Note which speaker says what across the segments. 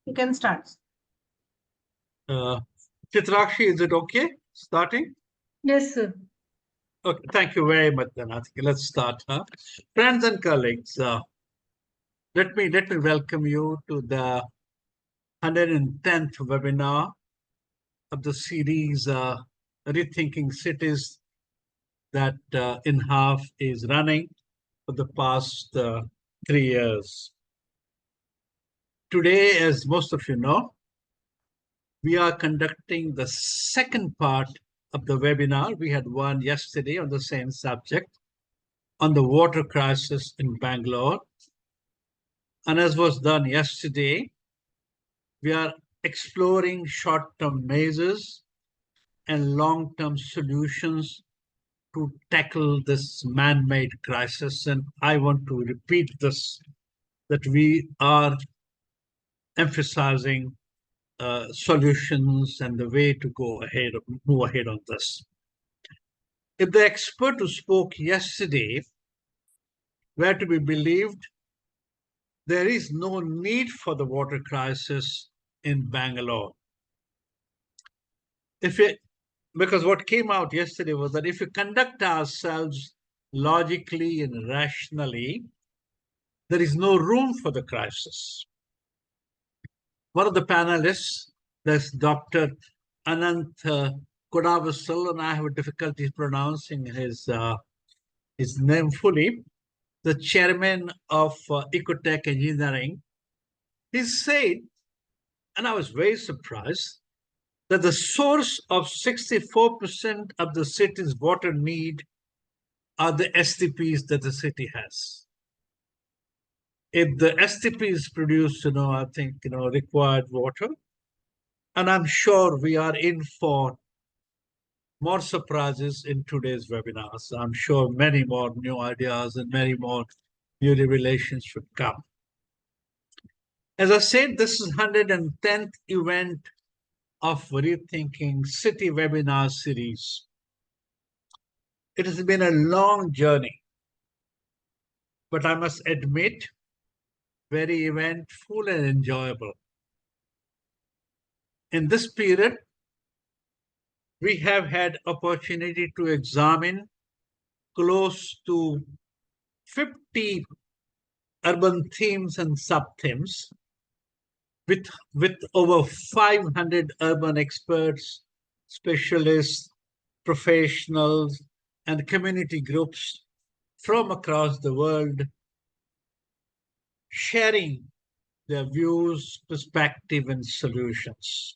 Speaker 1: You can start.
Speaker 2: Chitrakshi, is it okay starting?
Speaker 1: Yes, sir.
Speaker 2: Okay, thank you very much, Dhanatiki. Let's start. Friends and colleagues, let me welcome you to the 110th webinar of the series Rethinking Cities that INHAF is running for the past 3 years. Today, as most of you know, we are conducting the second part of the webinar. We had one yesterday on the same subject on the water crisis in Bangalore. And as was done yesterday, we are exploring short-term measures and long-term solutions to tackle this man-made crisis. And I want to repeat this, that we are emphasizing solutions and the way to move ahead on this. If the expert who spoke yesterday were to be believed, there is no need for the water crisis in Bangalore. Because what came out yesterday was that if we conduct ourselves logically and rationally, there is no room for the crisis. One of the panelists, that's Dr. Anant Kodavasil, and I have difficulty pronouncing his name fully, the chairman of Ecotech Engineering, he said, and I was very surprised, that the source of 64% of the city's water need are the STPs that the city has. If the STPs produce, I think, required water, and I'm sure we are in for more surprises in today's webinars. I'm sure many more new ideas and many more new revelations should come. As I said, this is 110th event of Rethinking City webinar series. It has been a long journey, but I must admit, very eventful and enjoyable. In this period, we have had opportunity to examine close to 50 urban themes and sub-themes with over 500 urban experts, specialists, professionals, and community groups from across the world sharing their views, perspective, and solutions.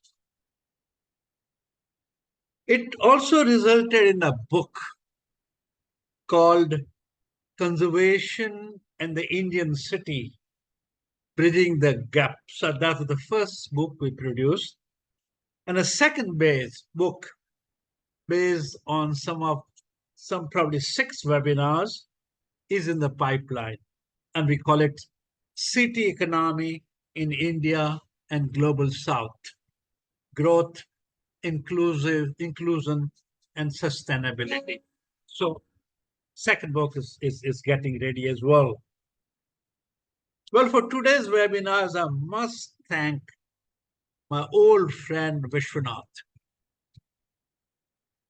Speaker 2: It also resulted in a book called Conservation and the Indian City, Bridging the Gap. So that was the first book we produced. And a second book based on some probably 6 webinars is in the pipeline. And we call it City Economy in India and Global South, Growth, Inclusion, and Sustainability. So second book is getting ready as well. Well, for today's webinars, I must thank my old friend Vishwanath.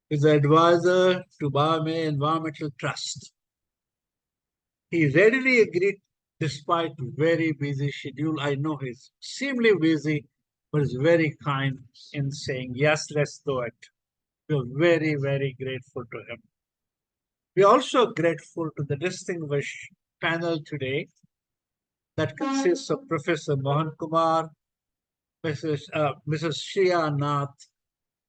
Speaker 2: He's the advisor to Barme Environmental Trust. He readily agreed despite very busy schedule. I know he's extremely busy, but he's very kind in saying, yes, let's do it. We're very, very grateful to him. We're also grateful to the distinguished panel today that consists of Professor Mohan Kumar, Mrs. Shreya Nath,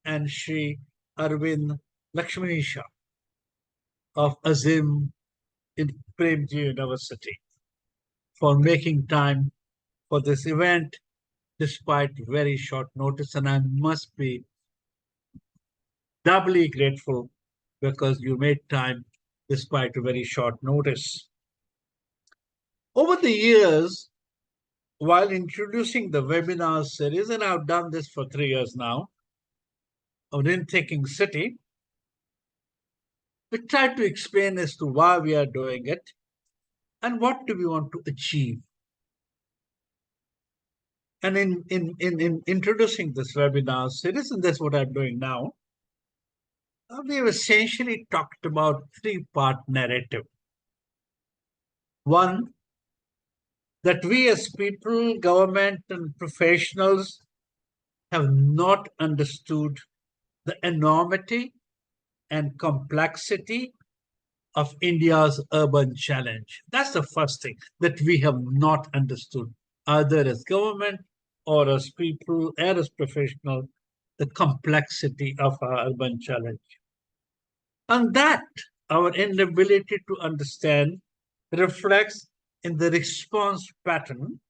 Speaker 2: and Shri Arvind Lakshmisha of Azim in Premji University for making time for this event despite very short notice. And I must be doubly grateful because you made time despite a very short notice. Over the years, while introducing the webinar series, and I've done this for 3 years now, of Rethinking City, we try to explain as to why we are doing it and what do we want to achieve. And in introducing this webinar series, and that's what I'm doing now, we've essentially talked about three-part narrative. One, that we as people, government, and professionals have not understood the enormity and complexity of India's urban challenge. That's the first thing that we have not understood, either as government or as people or as professionals, the complexity of our urban challenge. And that our inability to understand reflects in the response pattern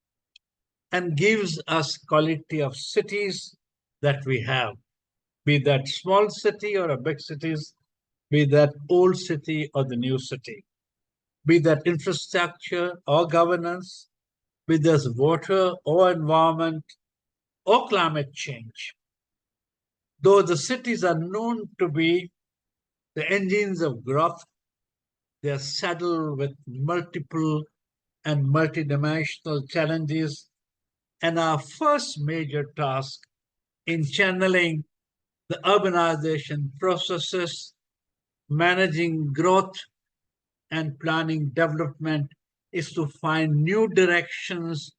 Speaker 2: and gives us quality of cities that we have, be that small city or a big cities, be that old city or the new city, be that infrastructure or governance, be this water or environment or climate change. Though the cities are known to be the engines of growth, they are saddled with multiple and multidimensional challenges. And our first major task in channeling the urbanization processes, managing growth, and planning development is to find new directions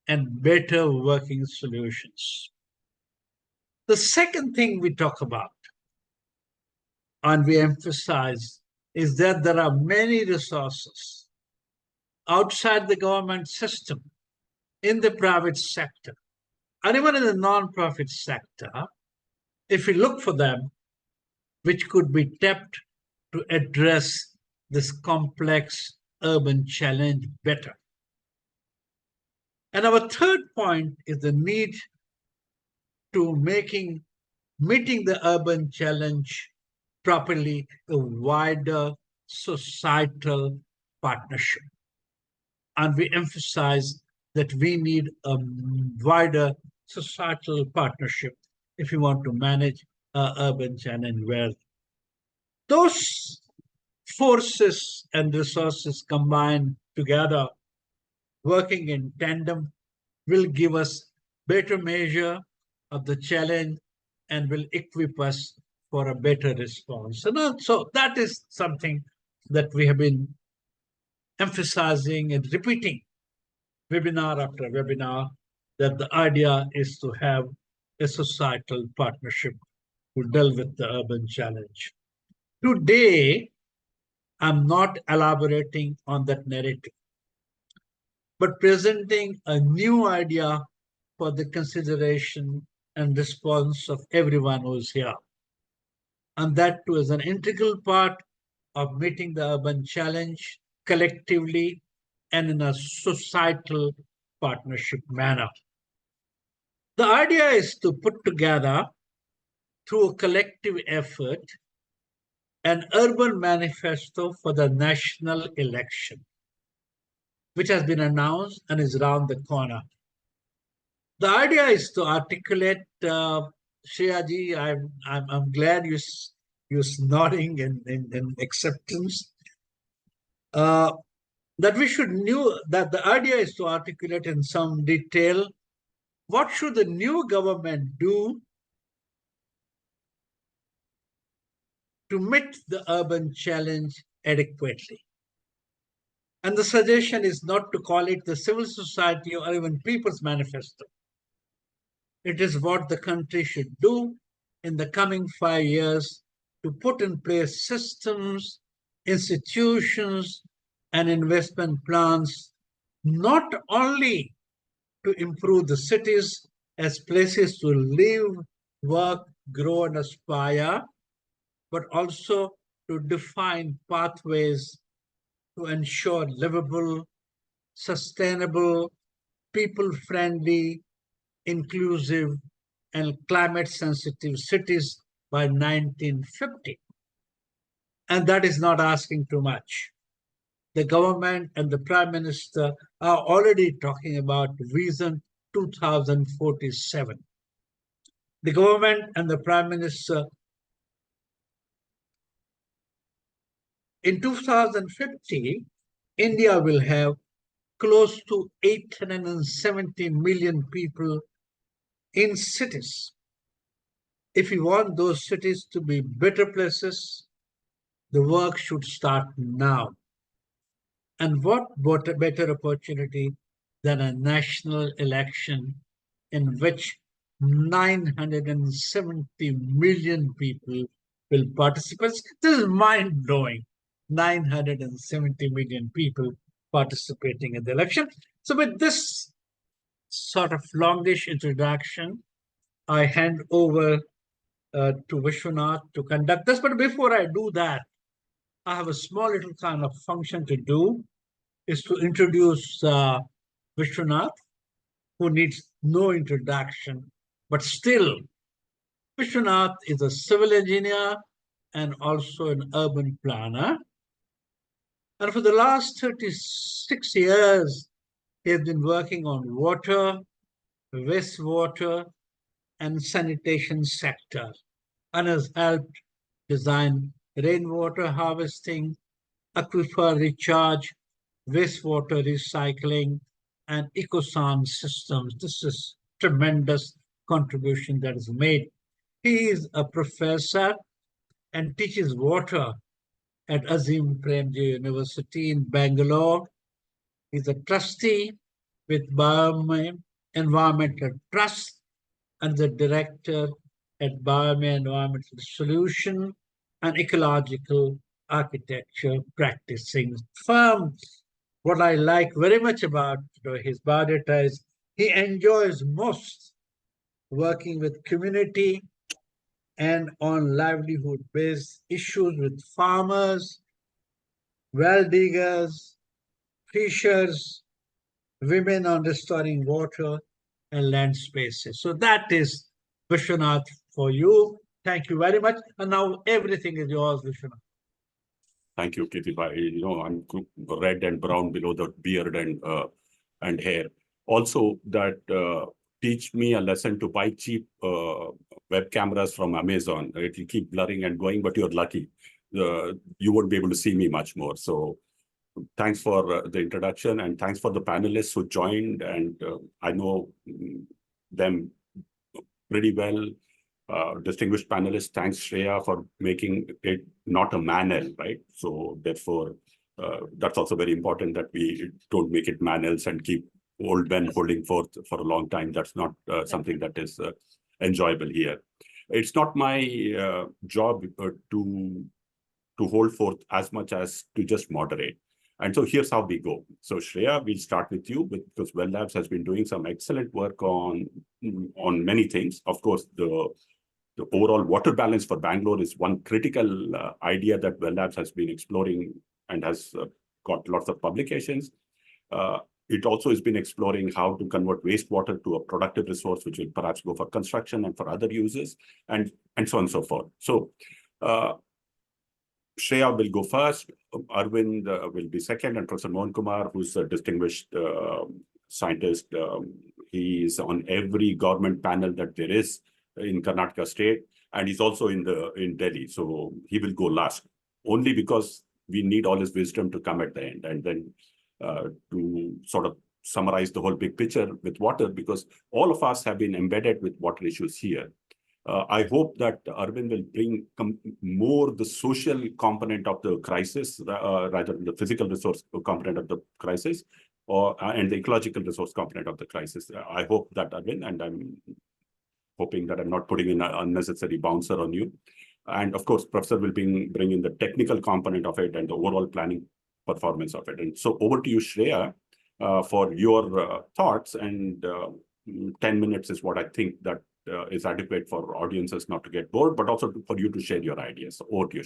Speaker 2: and better working solutions. The second thing we talk about and we emphasize is that there are many resources outside the government system, in the private sector, and even in the non-profit sector, if we look for them, which could be tapped to address this complex urban challenge better. And our third point is the need to meeting the urban challenge properly a wider societal partnership. And we emphasize that we need a wider societal partnership if we want to manage our urban challenge well. Those forces and resources combined together, working in tandem, will give us better measure of the challenge and will equip us for a better response. So that is something that we have been emphasizing and repeating webinar after webinar, that the idea is to have a societal partnership to deal with the urban challenge. Today, I'm not elaborating on that narrative, but presenting a new idea for the consideration and response of everyone who's here. And that too is an integral part of meeting the urban challenge collectively and in a societal partnership manner. The idea is to put together, through a collective effort, an urban manifesto for the national election, which has been announced and is around the corner. The idea is to articulate, Shreya ji, I'm glad you're nodding in acceptance. That we should know that the idea is to articulate in some detail what should the new government do to meet the urban challenge adequately. And the suggestion is not to call it the civil society or even people's manifesto. It is what the country should do in the coming 5 years to put in place systems, institutions, and investment plans, not only to improve the cities as places to live, work, grow, and aspire, but also to define pathways to ensure livable, sustainable, people-friendly, inclusive, and climate-sensitive cities by 1950. And that is not asking too much. The government and the Prime Minister are already talking about Vision 2047. The government and the Prime Minister in 2050, India will have close to 870 million people in cities. If we want those cities to be better places, the work should start now. And what better opportunity than a national election in which 970 million people will participate? This is mind blowing. 970 million people participating in the election. So, with this sort of longish introduction, I hand over to Vishwanath to conduct this. But before I do that, I have a small little kind of function to do, is to introduce Vishwanath, who needs no introduction, but still, Vishwanath is a civil engineer and also an urban planner. And for the last 36 years, he has been working on water, wastewater, and sanitation sector, and has helped design rainwater harvesting, aquifer recharge, wastewater recycling, and ecosan systems. This is tremendous contribution that is made. He is a professor and teaches water at Azim Premji University in Bangalore. He's a trustee with Biome Environmental Trust and the director at Biome Environmental Solution and Ecological Architecture Practicing Firm. What I like very much about his biodata is he enjoys most working with community and on livelihood-based issues with farmers, well diggers, fishers, women on restoring water and land spaces. So that is Vishwanath for you. Thank you very much. And now everything is yours, Vishwanath.
Speaker 3: Thank you, Kirti. You know, I'm red and brown below the beard and hair. Also, that teach me a lesson to buy cheap web cameras from Amazon. It will keep blurring and going, but you're lucky. You won't be able to see me much more. So thanks for the introduction, and thanks for the panelists who joined. And I know them pretty well. Distinguished panelists, thanks Shreya for making it not a manel, right? So therefore, that's also very important that we don't make it manels and keep old men holding forth for a long time. That's not something that is enjoyable here. It's not my job to hold forth as much as to just moderate. And so here's how we go. So Shreya, we'll start with you because Well Labs has been doing some excellent work on many things. Of course, the overall water balance for Bangalore is one critical idea that Well Labs has been exploring and has got lots of publications. It also has been exploring how to convert wastewater to a productive resource, which will perhaps go for construction and for other uses, and so on and so forth. So Shreya will go first, Arvind will be second, and Professor Mohan Kumar, who's a distinguished scientist. He is on every government panel that there is in Karnataka state, and he's also in Delhi. So he will go last, only because we need all his wisdom to come at the end, and then to sort of summarize the whole big picture with water, because all of us have been embedded with water issues here. I hope that Arvind will bring more the social component of the crisis, rather than the physical resource component of the crisis, and the ecological resource component of the crisis. I hope that, Arvind, and I'm hoping that I'm not putting in an unnecessary bouncer on you. And of course, Professor will bring in the technical component of it and the overall planning performance of it. And so over to you, Shreya, for your thoughts. And 10 minutes is what I think that is adequate for audiences not to get bored, but also for you to share your ideas. So over to you,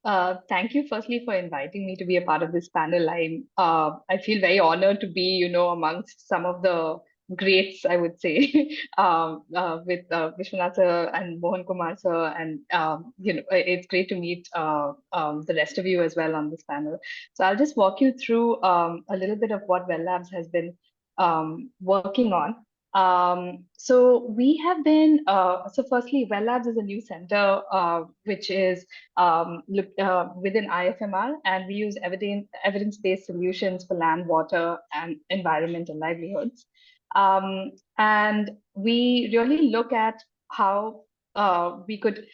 Speaker 3: Shreya.
Speaker 4: Thank you firstly for inviting me to be a part of this panel. I feel very honored to be, amongst some of the greats, I would say, with Vishwanath sir and Mohan Kumar sir, and it's great to meet the rest of you as well on this panel. So I'll just walk you through a little bit of what Well Labs has been working on. So we have been, so firstly, Well Labs is a new center which is within IFMR, and we use evidence-based solutions for land, water, and environment and livelihoods. And we really look at how we could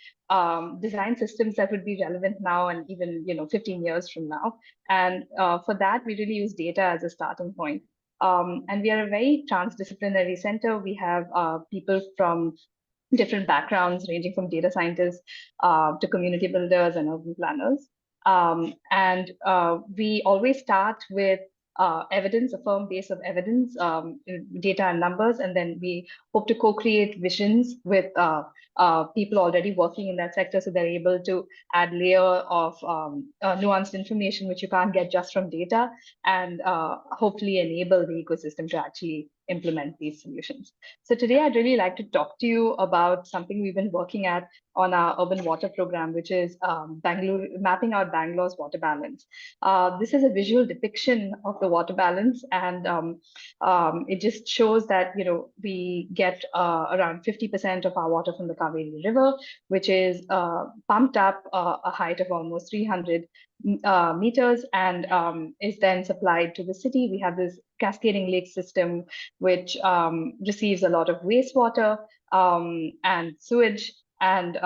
Speaker 4: design systems that would be relevant now and even 15 years from now. And for that, we really use data as a starting point. And we are a very transdisciplinary center. We have people from different backgrounds, ranging from data scientists to community builders and urban planners. And we always start with evidence, a firm base of evidence, data and numbers, and then we hope to co-create visions with people already working in that sector, so they're able to add layer of nuanced information which you can't get just from data, and hopefully enable the ecosystem to actually implement these solutions. So today I'd really like to talk to you about something we've been working at on our urban water program, which is Bengaluru, mapping out Bangalore's water balance. This is a visual depiction of the water balance, and it just shows that we get around 50% of our water from the Kaveri River, which is pumped up a height of almost 300 meters, and is then supplied to the city. We have this cascading lake system, which receives a lot of wastewater and sewage. And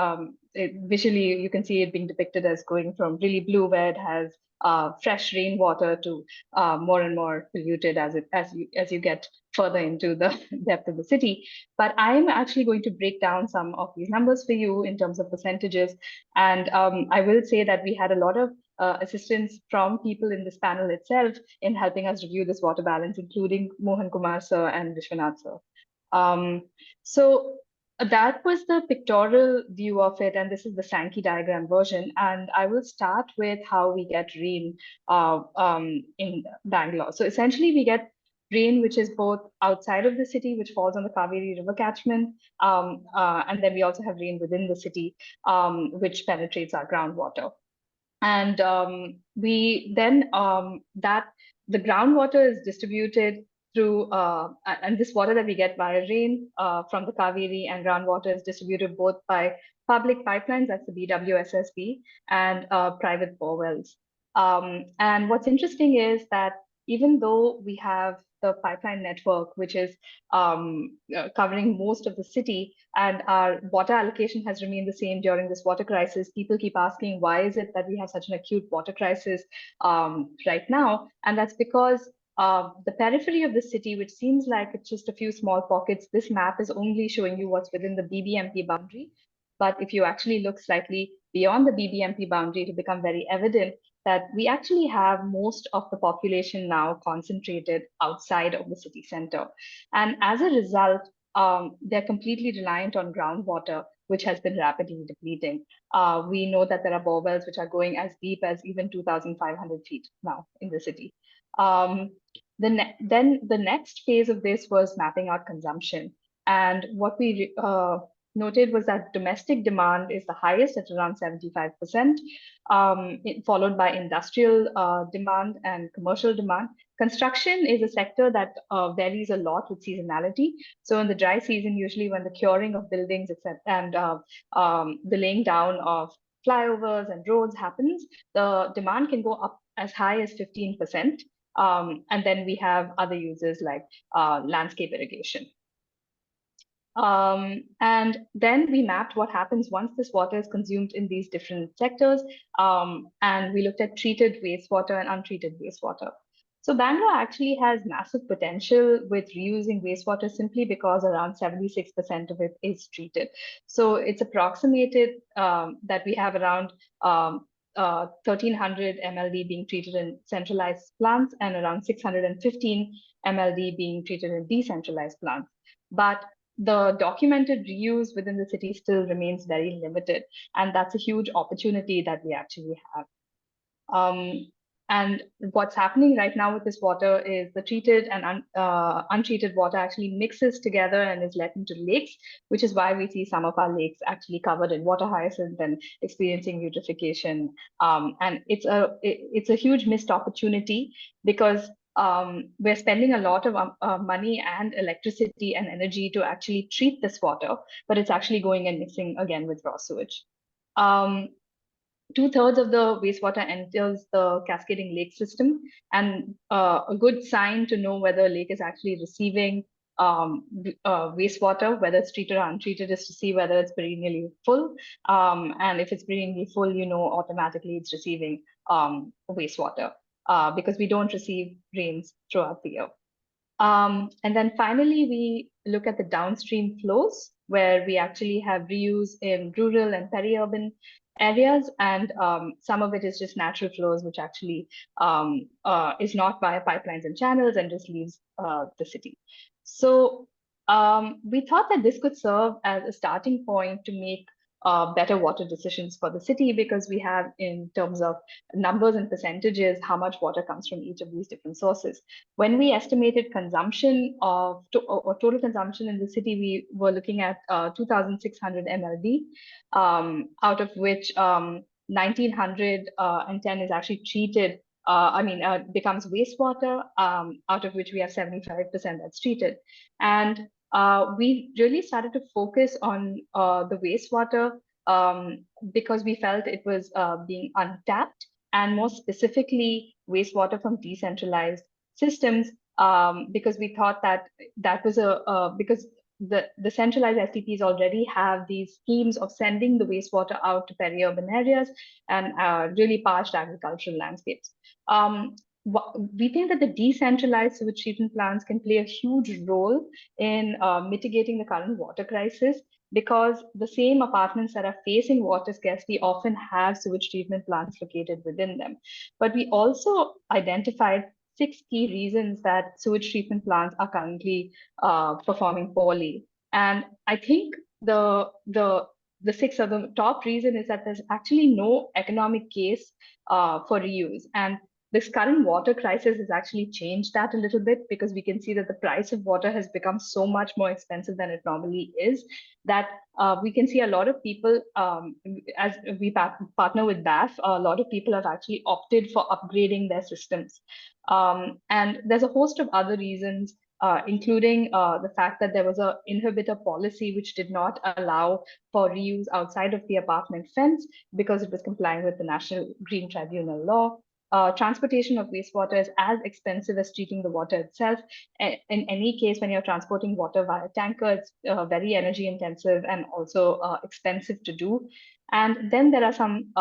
Speaker 4: visually, you can see it being depicted as going from really blue, where it has fresh rainwater, to more and more polluted as you get further into the depth of the city. But I'm actually going to break down some of these numbers for you in terms of percentages. And I will say that we had a lot of assistance from people in this panel itself in helping us review this water balance, including Mohan, Kumar sir, and Vishwanath sir. So that was the pictorial view of it, and this is the Sankey diagram version. And I will start with how we get rain in Bangalore. So essentially, we get rain which is both outside of the city, which falls on the Kaveri River catchment, and then we also have rain within the city, which penetrates our groundwater. And we then the groundwater is distributed through, and this water that we get via rain from the Kaveri and groundwater is distributed both by public pipelines, that's the BWSSB, and private borewells. And what's interesting is that even though we have the pipeline network, which is covering most of the city, and our water allocation has remained the same during this water crisis, people keep asking, why is it that we have such an acute water crisis right now? And that's because the periphery of the city, which seems like it's just a few small pockets, this map is only showing you what's within the BBMP boundary. But if you actually look slightly beyond the BBMP boundary, it'll become very evident that we actually have most of the population now concentrated outside of the city center. And as a result, they're completely reliant on groundwater, which has been rapidly depleting. We know that there are borewells which are going as deep as even 2,500 feet now in the city. Then the next phase of this was mapping out consumption. And what we noted was that domestic demand is the highest at around 75%, followed by industrial demand and commercial demand. Construction is a sector that varies a lot with seasonality. So in the dry season, usually when the curing of buildings and the laying down of flyovers and roads happens, the demand can go up as high as 15%. And then we have other uses like landscape irrigation. And then we mapped what happens once this water is consumed in these different sectors. And we looked at treated wastewater and untreated wastewater. So Bangalore actually has massive potential with reusing wastewater simply because around 76% of it is treated. So it's approximated that we have around 1,300 MLD being treated in centralized plants and around 615 MLD being treated in decentralized plants. But the documented reuse within the city still remains very limited. And that's a huge opportunity that we actually have. And what's happening right now with this water is the treated and untreated water actually mixes together and is let into lakes, which is why we see some of our lakes actually covered in water hyacinth and experiencing eutrophication. And it's a huge missed opportunity because we're spending a lot of money and electricity and energy to actually treat this water, but it's actually going and mixing again with raw sewage. 2/3 of the wastewater enters the cascading lake system, and a good sign to know whether a lake is actually receiving wastewater, whether it's treated or untreated, is to see whether it's perennially full. And if it's perennially full, you know automatically it's receiving wastewater because we don't receive rains throughout the year. And then finally, we look at the downstream flows, where we actually have reuse in rural and peri-urban areas, and some of it is just natural flows, which actually is not via pipelines and channels and just leaves the city. So we thought that this could serve as a starting point to make better water decisions for the city, because we have, in terms of numbers and percentages, how much water comes from each of these different sources. When we estimated consumption or total consumption in the city, we were looking at 2,600 MLD, out of which 1,910 is actually treated. Becomes wastewater, out of which we have 75% that's treated. And we really started to focus on the wastewater because we felt it was being untapped, and more specifically wastewater from decentralized systems, because we thought that that was because the centralized STPs already have these schemes of sending the wastewater out to peri-urban areas and really parched agricultural landscapes. We think that the decentralized sewage treatment plants can play a huge role in mitigating the current water crisis, because the same apartments that are facing water scarcity often have sewage treatment plants located within them. But we also identified 6 key reasons that sewage treatment plants are currently performing poorly. And I think the 6 of the top reason is that there's actually no economic case for reuse. And this current water crisis has actually changed that a little bit, because we can see that the price of water has become so much more expensive than it normally is, that we can see a lot of people, as we partner with BAF, a lot of people have actually opted for upgrading their systems. And there's a host of other reasons, including the fact that there was an inhibitor policy which did not allow for reuse outside of the apartment fence because it was complying with the National Green Tribunal law. Transportation of wastewater is as expensive as treating the water itself. In any case, when you're transporting water via tanker, it's very energy intensive and also expensive to do. And then there are some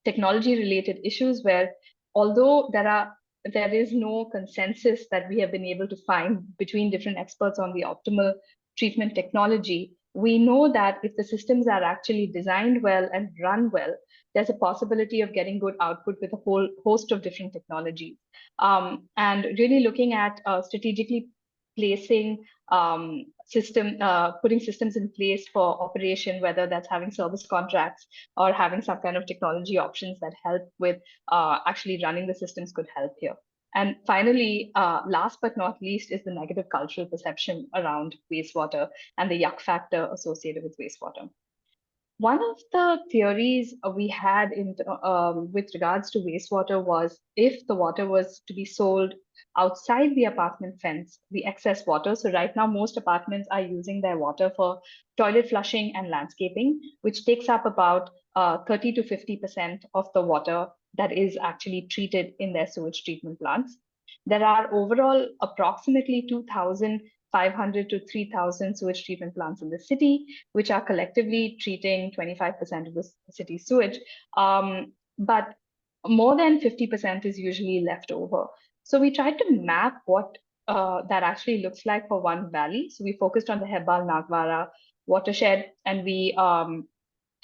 Speaker 4: technology related issues where, although there is no consensus that we have been able to find between different experts on the optimal treatment technology, we know that if the systems are actually designed well and run well, there's a possibility of getting good output with a whole host of different technologies. And really looking at strategically placing putting systems in place for operation, whether that's having service contracts or having some kind of technology options that help with actually running the systems, could help here. And finally, last but not least, is the negative cultural perception around wastewater and the yuck factor associated with wastewater. One of the theories we had with regards to wastewater was, if the water was to be sold outside the apartment fence, the excess water. So right now, most apartments are using their water for toilet flushing and landscaping, which takes up about 30 to 50% of the water that is actually treated in their sewage treatment plants. There are overall approximately 2,500 to 3,000 sewage treatment plants in the city, which are collectively treating 25% of the city's sewage. But more than 50% is usually left over. So we tried to map what that actually looks like for one valley. So we focused on the Hebbal-Nagwara watershed, and we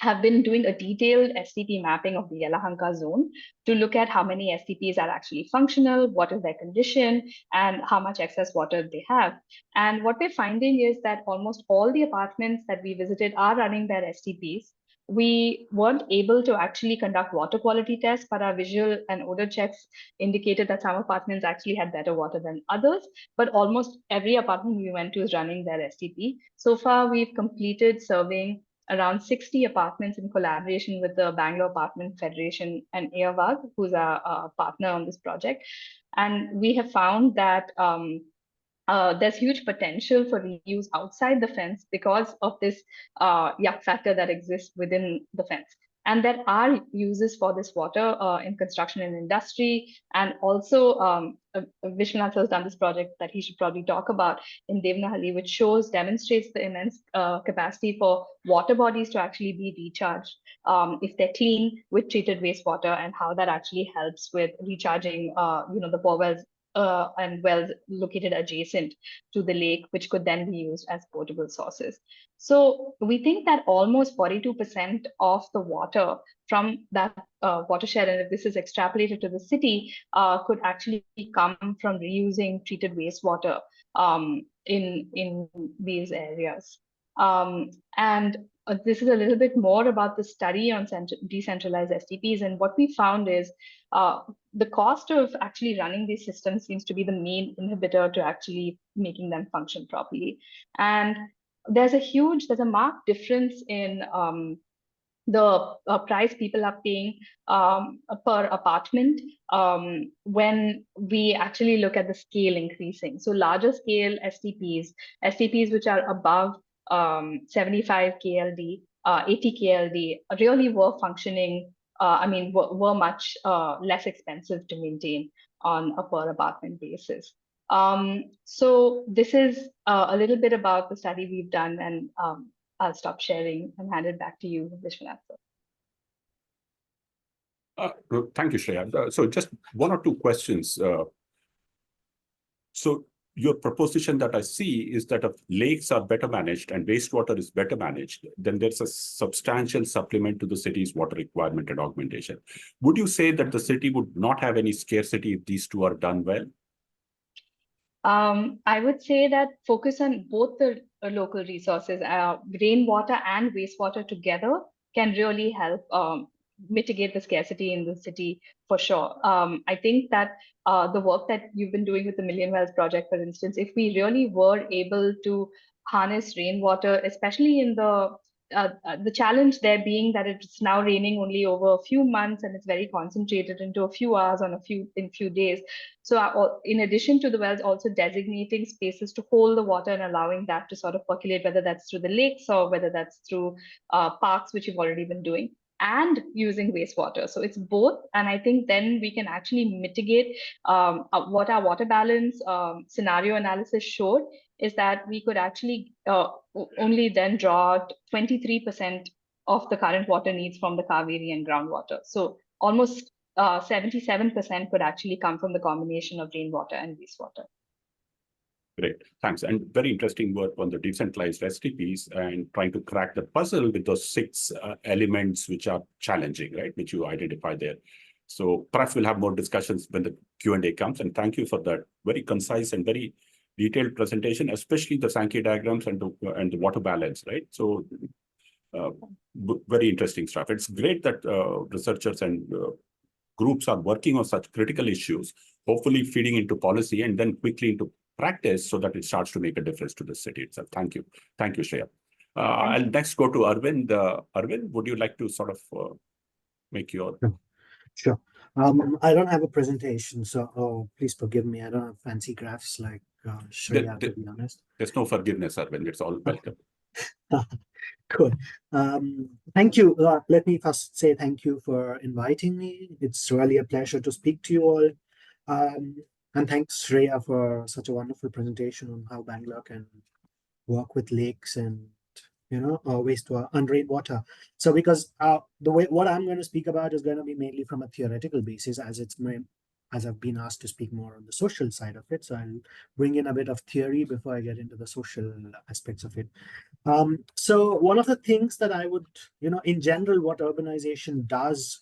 Speaker 4: have been doing a detailed STP mapping of the Yelahanka zone to look at how many STPs are actually functional, what is their condition, and how much excess water they have. And what we're finding is that almost all the apartments that we visited are running their STPs. We weren't able to actually conduct water quality tests, but our visual and odor checks indicated that some apartments actually had better water than others, but almost every apartment we went to is running their STP. So far, we've completed surveying around 60 apartments in collaboration with the Bangalore Apartment Federation and Airwag, who's our partner on this project. And we have found that there's huge potential for reuse outside the fence because of this yuck factor that exists within the fence. And there are uses for this water in construction and industry. And also, Vishwanath has done this project that he should probably talk about in Devanahalli, which demonstrates the immense capacity for water bodies to actually be recharged if they're clean with treated wastewater, and how that actually helps with recharging, the bore wells and wells located adjacent to the lake, which could then be used as potable sources. So we think that almost 42% of the water from that watershed, and if this is extrapolated to the city, could actually come from reusing treated wastewater in these areas. And this is a little bit more about the study on decentralized STPs. And what we found is the cost of actually running these systems seems to be the main inhibitor to actually making them function properly. And there's a marked difference in the price people are paying per apartment when we actually look at the scale increasing. So larger scale STPs which are above 75 KLD, 80 KLD really were functioning, were much less expensive to maintain on a per apartment basis. So this is a little bit about the study we've done, and I'll stop sharing and hand it back to you, Vishwanath.
Speaker 3: Thank you, Shreya. So just one or two questions. So your proposition that I see is that if lakes are better managed and wastewater is better managed, then there's a substantial supplement to the city's water requirement and augmentation. Would you say that the city would not have any scarcity if these two are done well?
Speaker 4: I would say that focus on both the local resources, rainwater and wastewater together, can really help mitigate the scarcity in the city for sure. I think that the work that you've been doing with the Million Wells project, for instance, if we really were able to harness rainwater, especially in the challenge there being that it's now raining only over a few months and it's very concentrated into a few hours in few days. So in addition to the wells, also designating spaces to hold the water and allowing that to sort of percolate, whether that's through the lakes or whether that's through parks, which you've already been doing, and using wastewater. So it's both. And I think then we can actually mitigate what our water balance scenario analysis showed is that we could actually only then draw out 23% of the current water needs from the Kaveri and groundwater. So almost 77% could actually come from the combination of rainwater and wastewater.
Speaker 3: Great, thanks. And very interesting work on the decentralized STPs and trying to crack the puzzle with those 6 elements which are challenging, right, which you identify there. So perhaps we'll have more discussions when the Q&A comes. And thank you for that very concise and very detailed presentation, especially the Sankey diagrams and the water balance, right? So very interesting stuff. It's great that researchers and groups are working on such critical issues, hopefully feeding into policy and then quickly into practice so that it starts to make a difference to the city itself. Thank you. Thank you, Shreya. I'll next go to Arvind. Arvind, would you like to sort of make your...
Speaker 5: Sure. I don't have a presentation, so please forgive me. I don't have fancy graphs like Shreya, to be honest.
Speaker 3: There's no forgiveness, Arvind. It's all welcome.
Speaker 5: Cool. Thank you. Let me first say thank you for inviting me. It's really a pleasure to speak to you all. And thanks, Shreya, for such a wonderful presentation on how Bangalore can work with lakes and, wastewater and rainwater. So because what I'm going to speak about is going to be mainly from a theoretical basis, as I've been asked to speak more on the social side of it. So I'll bring in a bit of theory before I get into the social aspects of it. So one of the things that I would, in general, what urbanization does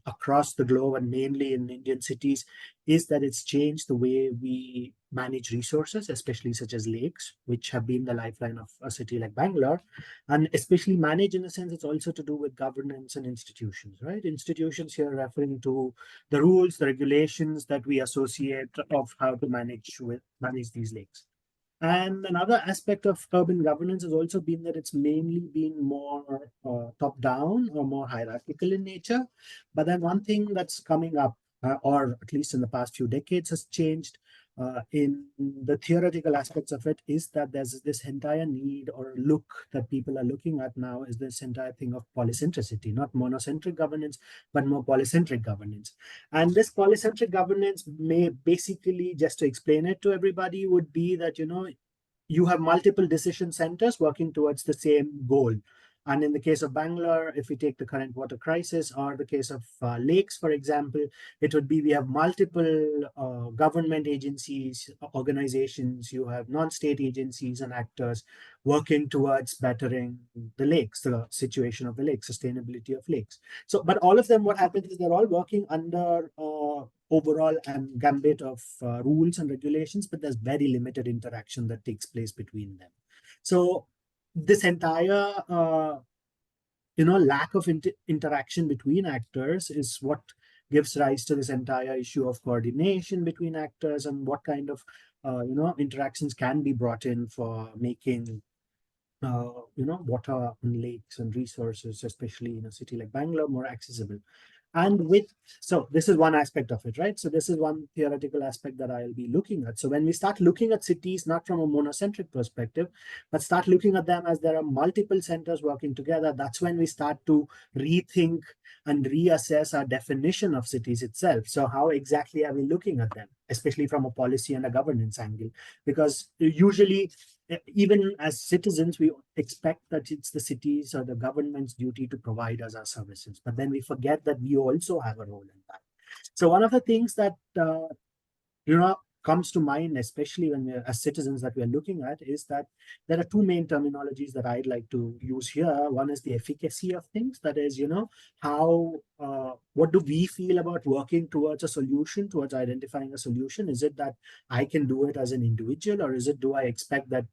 Speaker 5: across the globe and mainly in Indian cities is that it's changed the way we manage resources, especially such as lakes, which have been the lifeline of a city like Bangalore. And especially manage in a sense, it's also to do with governance and institutions, right? Institutions here referring to the rules, the regulations that we associate of how to manage these lakes. And another aspect of urban governance has also been that it's mainly been more top-down or more hierarchical in nature. But then one thing that's coming up, or at least in the past few decades, has changed in the theoretical aspects of it, is that there's this entire need or look that people are looking at now is this entire thing of polycentricity, not monocentric governance, but more polycentric governance. And this polycentric governance may basically, just to explain it to everybody, would be that, you have multiple decision centers working towards the same goal. And in the case of Bangalore, if we take the current water crisis, or the case of lakes, for example, it would be we have multiple government agencies, organizations, you have non-state agencies and actors working towards bettering the lakes, the situation of the lakes, sustainability of lakes. So, but all of them, what happens is they're all working under overall gambit of rules and regulations, but there's very limited interaction that takes place between them. So this entire lack of interaction between actors is what gives rise to this entire issue of coordination between actors and what kind of interactions can be brought in for making water on lakes and resources, especially in a city like Bangalore, more accessible. And so this is one aspect of it, right? So this is one theoretical aspect that I'll be looking at. So when we start looking at cities, not from a monocentric perspective, but start looking at them as there are multiple centers working together, that's when we start to rethink and reassess our definition of cities itself. So how exactly are we looking at them, especially from a policy and a governance angle? Because usually, even as citizens, we expect that it's the cities or the government's duty to provide us our services, but then we forget that we also have a role in that. So one of the things that comes to mind, especially when we're as citizens that we're looking at, is that there are two main terminologies that I'd like to use here. One is the efficacy of things, that is, how what do we feel about working towards a solution, towards identifying a solution? Is it that I can do it as an individual, or is it do I expect that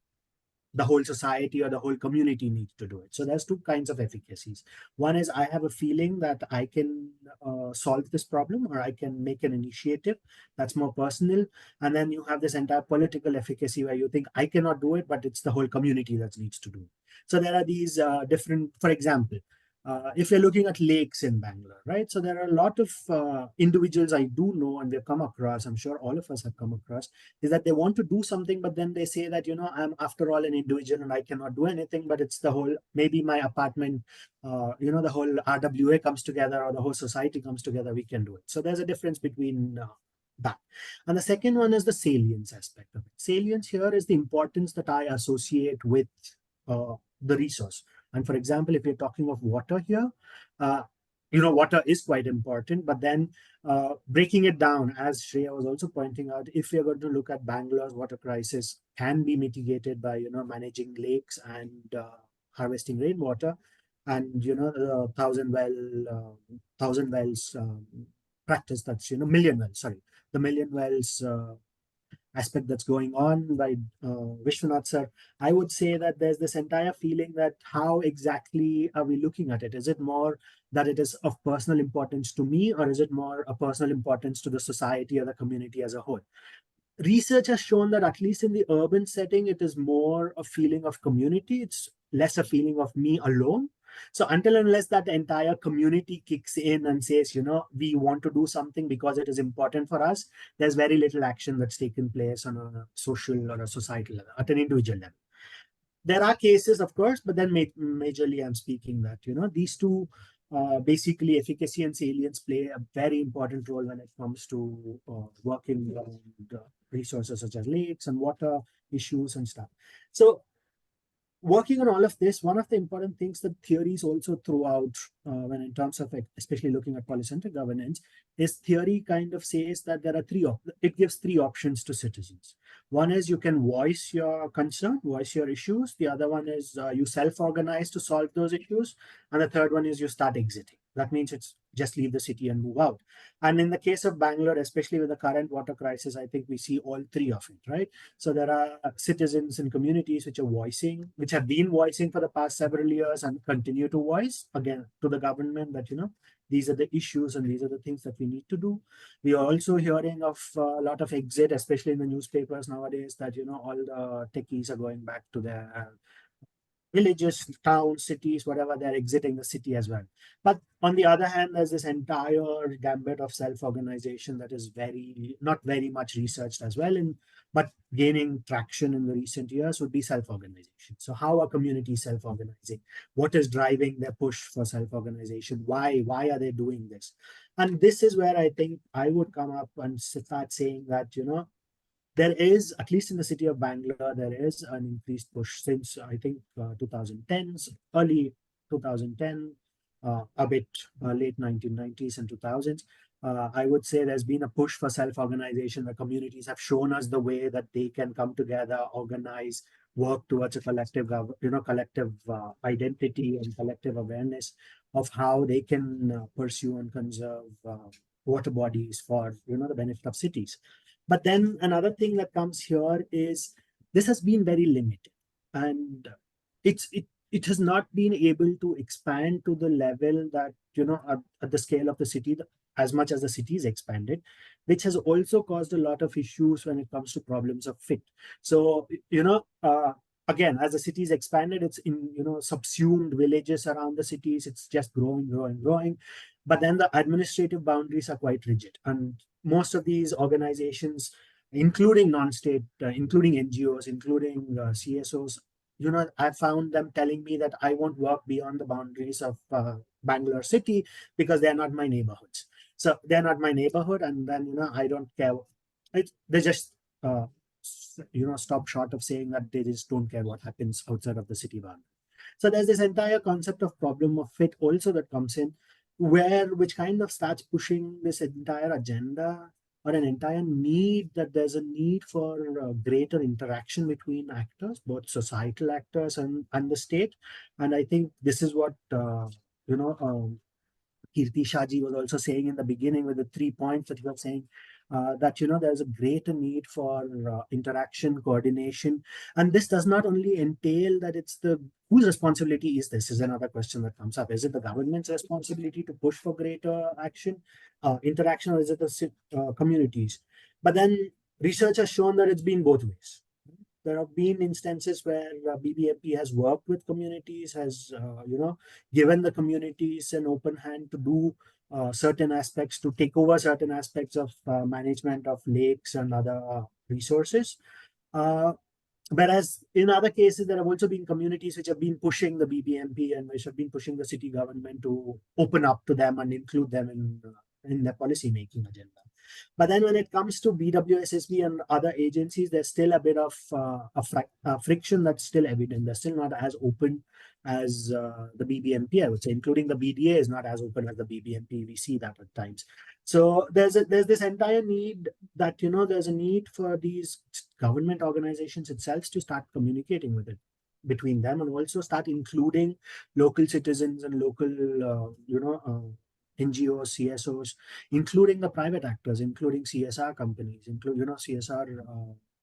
Speaker 5: the whole society or the whole community needs to do it? So there's two kinds of efficacies. One is I have a feeling that I can solve this problem, or I can make an initiative that's more personal. And then you have this entire political efficacy where you think I cannot do it, but it's the whole community that needs to do it. So there are these different, for example, if you're looking at lakes in Bangalore, right? So there are a lot of individuals I do know and we've come across, I'm sure all of us have come across, is that they want to do something, but then they say that, I'm after all an individual and I cannot do anything, but it's the whole, maybe my apartment, the whole RWA comes together or the whole society comes together, we can do it. So there's a difference between that. And the second one is the salience aspect of it. Salience here is the importance that I associate with the resource. And for example, if you're talking of water here, water is quite important, but then breaking it down, as Shreya was also pointing out, if you're going to look at Bangalore's water crisis can be mitigated by, managing lakes and harvesting rainwater, and, the thousand wells practice, that's, million wells, sorry, the million wells aspect that's going on by Vishwanath sir, I would say that there's this entire feeling that how exactly are we looking at it? Is it more that it is of personal importance to me, or is it more a personal importance to the society or the community as a whole? Research has shown that at least in the urban setting, it is more a feeling of community. It's less a feeling of me alone. So until and unless that entire community kicks in and says, we want to do something because it is important for us, there's very little action that's taken place on a social or a societal level, at an individual level. There are cases, of course, but then majorly I'm speaking that, these two basically efficacy and salience play a very important role when it comes to working around resources such as lakes and water issues and stuff. So working on all of this, one of the important things that theories also throw out when in terms of especially looking at polycentric governance, is theory kind of says that there are it gives three options to citizens. One is you can voice your concern, voice your issues. The other one is you self-organize to solve those issues. And the third one is you start exiting. That means it's just leave the city and move out. And in the case of Bangalore, especially with the current water crisis, I think we see all three of it, right? So there are citizens and communities which have been voicing for the past several years and continue to voice again to the government that, these are the issues and these are the things that we need to do. We are also hearing of a lot of exit, especially in the newspapers nowadays, that, all the techies are going back to their villages, towns, cities, whatever, they're exiting the city as well. But on the other hand, there's this entire gambit of self-organization that is not very much researched as well, but gaining traction in the recent years would be self-organization. So how are communities self-organizing? What is driving their push for self-organization? Why are they doing this? And this is where I think I would come up and start saying that, there is, at least in the city of Bangalore, there is an increased push since I think 2010s, early 2010, a bit late 1990s and 2000s. I would say there's been a push for self-organization. The communities have shown us the way that they can come together, organize, work towards a collective, collective identity and collective awareness of how they can pursue and conserve water bodies for, the benefit of cities. But then another thing that comes here is this has been very limited, and it has not been able to expand to the level that, at the scale of the city, as much as the city is expanded, which has also caused a lot of issues when it comes to problems of fit. So, again, as the city is expanded, it's in, subsumed villages around the cities. It's just growing. But then the administrative boundaries are quite rigid. And most of these organizations, including non-state, including NGOs, including CSOs, I found them telling me that I won't work beyond the boundaries of Bangalore city because they're not my neighborhoods. So they're not my neighborhood, and then, I don't care. They just, stop short of saying that they just don't care what happens outside of the city boundary. So there's this entire concept of problem of fit also that comes in, which kind of starts pushing this entire agenda or an entire need that there's a need for greater interaction between actors, both societal actors and the state. And I think this is what, Kirti Shaji was also saying in the beginning with the 3 points that he was saying, that, there's a greater need for interaction, coordination. And this does not only entail that it's whose responsibility is this is another question that comes up. Is it the government's responsibility to push for greater action, interaction, or is it the communities? But then research has shown that it's been both ways. There have been instances where BBMP has worked with communities, has, given the communities an open hand to do certain aspects, to take over certain aspects of management of lakes and other resources. Whereas in other cases, there have also been communities which have been pushing the BBMP and which have been pushing the city government to open up to them and include them in their policy making agenda. But then when it comes to BWSSB and other agencies, there's still a bit of friction that's still evident. They're still not as open as the BBMP, I would say, including the BDA is not as open as the BBMP. We see that at times. So there's this entire need that, there's a need for these government organizations itself to start communicating with it between them and also start including local citizens and local, NGOs, CSOs, including the private actors, including CSR companies, including, CSR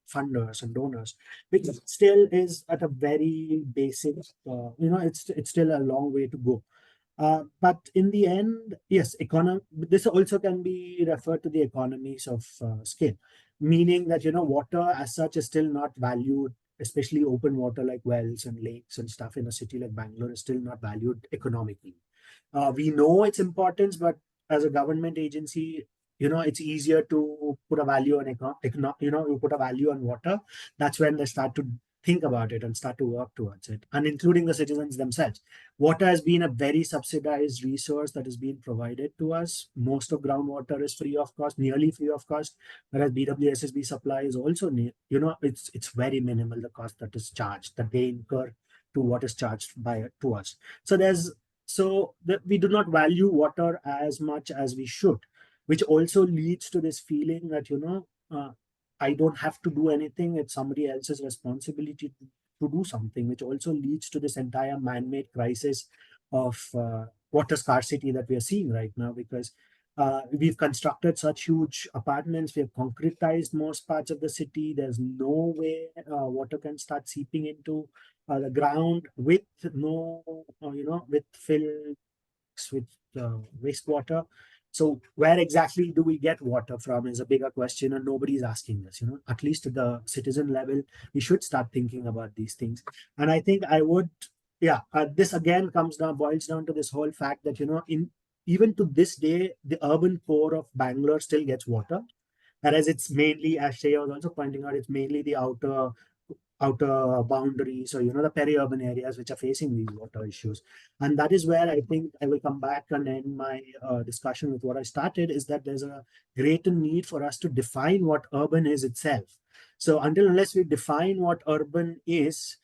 Speaker 5: funders and donors, which still is at a very basic, it's still a long way to go. But in the end, yes, this also can be referred to the economies of scale, meaning that, water as such is still not valued, especially open water like wells and lakes and stuff in a city like Bangalore is still not valued economically. We know its importance, but as a government agency, it's easier to put a value on you put a value on water. That's when they start to think about it and start to work towards it, and including the citizens themselves. Water has been a very subsidized resource that is being provided to us. Most of groundwater is free of cost, nearly free of cost, whereas BWSSB supply is also, it's very minimal, the cost that is charged, that they incur to what is charged to us. So we do not value water as much as we should, which also leads to this feeling that, I don't have to do anything. It's somebody else's responsibility to do something, which also leads to this entire man-made crisis of water scarcity that we are seeing right now, because we've constructed such huge apartments. We have concretized most parts of the city. There's no way water can start seeping into the ground with no, with fill mixed with wastewater. So where exactly do we get water from is a bigger question, and nobody's asking this. At least at the citizen level, we should start thinking about these things. And I think I would, this again boils down to this whole fact that even to this day, the urban core of Bangalore still gets water, whereas it's mainly, as Shreya was also pointing out, it's mainly the outer boundaries, or the peri-urban areas which are facing these water issues. And that is where I think I will come back and end my discussion with what I started, is that there's a greater need for us to define what urban is itself. So unless we define what urban is,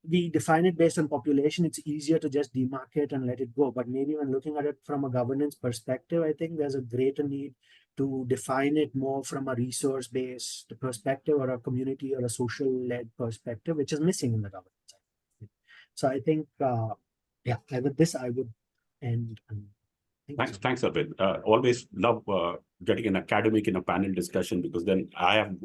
Speaker 5: we define it based on population, it's easier to just demarcate and let it go. But maybe when looking at it from a governance perspective, I think there's a greater need to define it more from a resource-based perspective, or a community or a social-led perspective, which is missing in the governance. So I think, with this, I would end.
Speaker 3: Thanks, Arvind. Always love getting an academic in a panel discussion, because then I have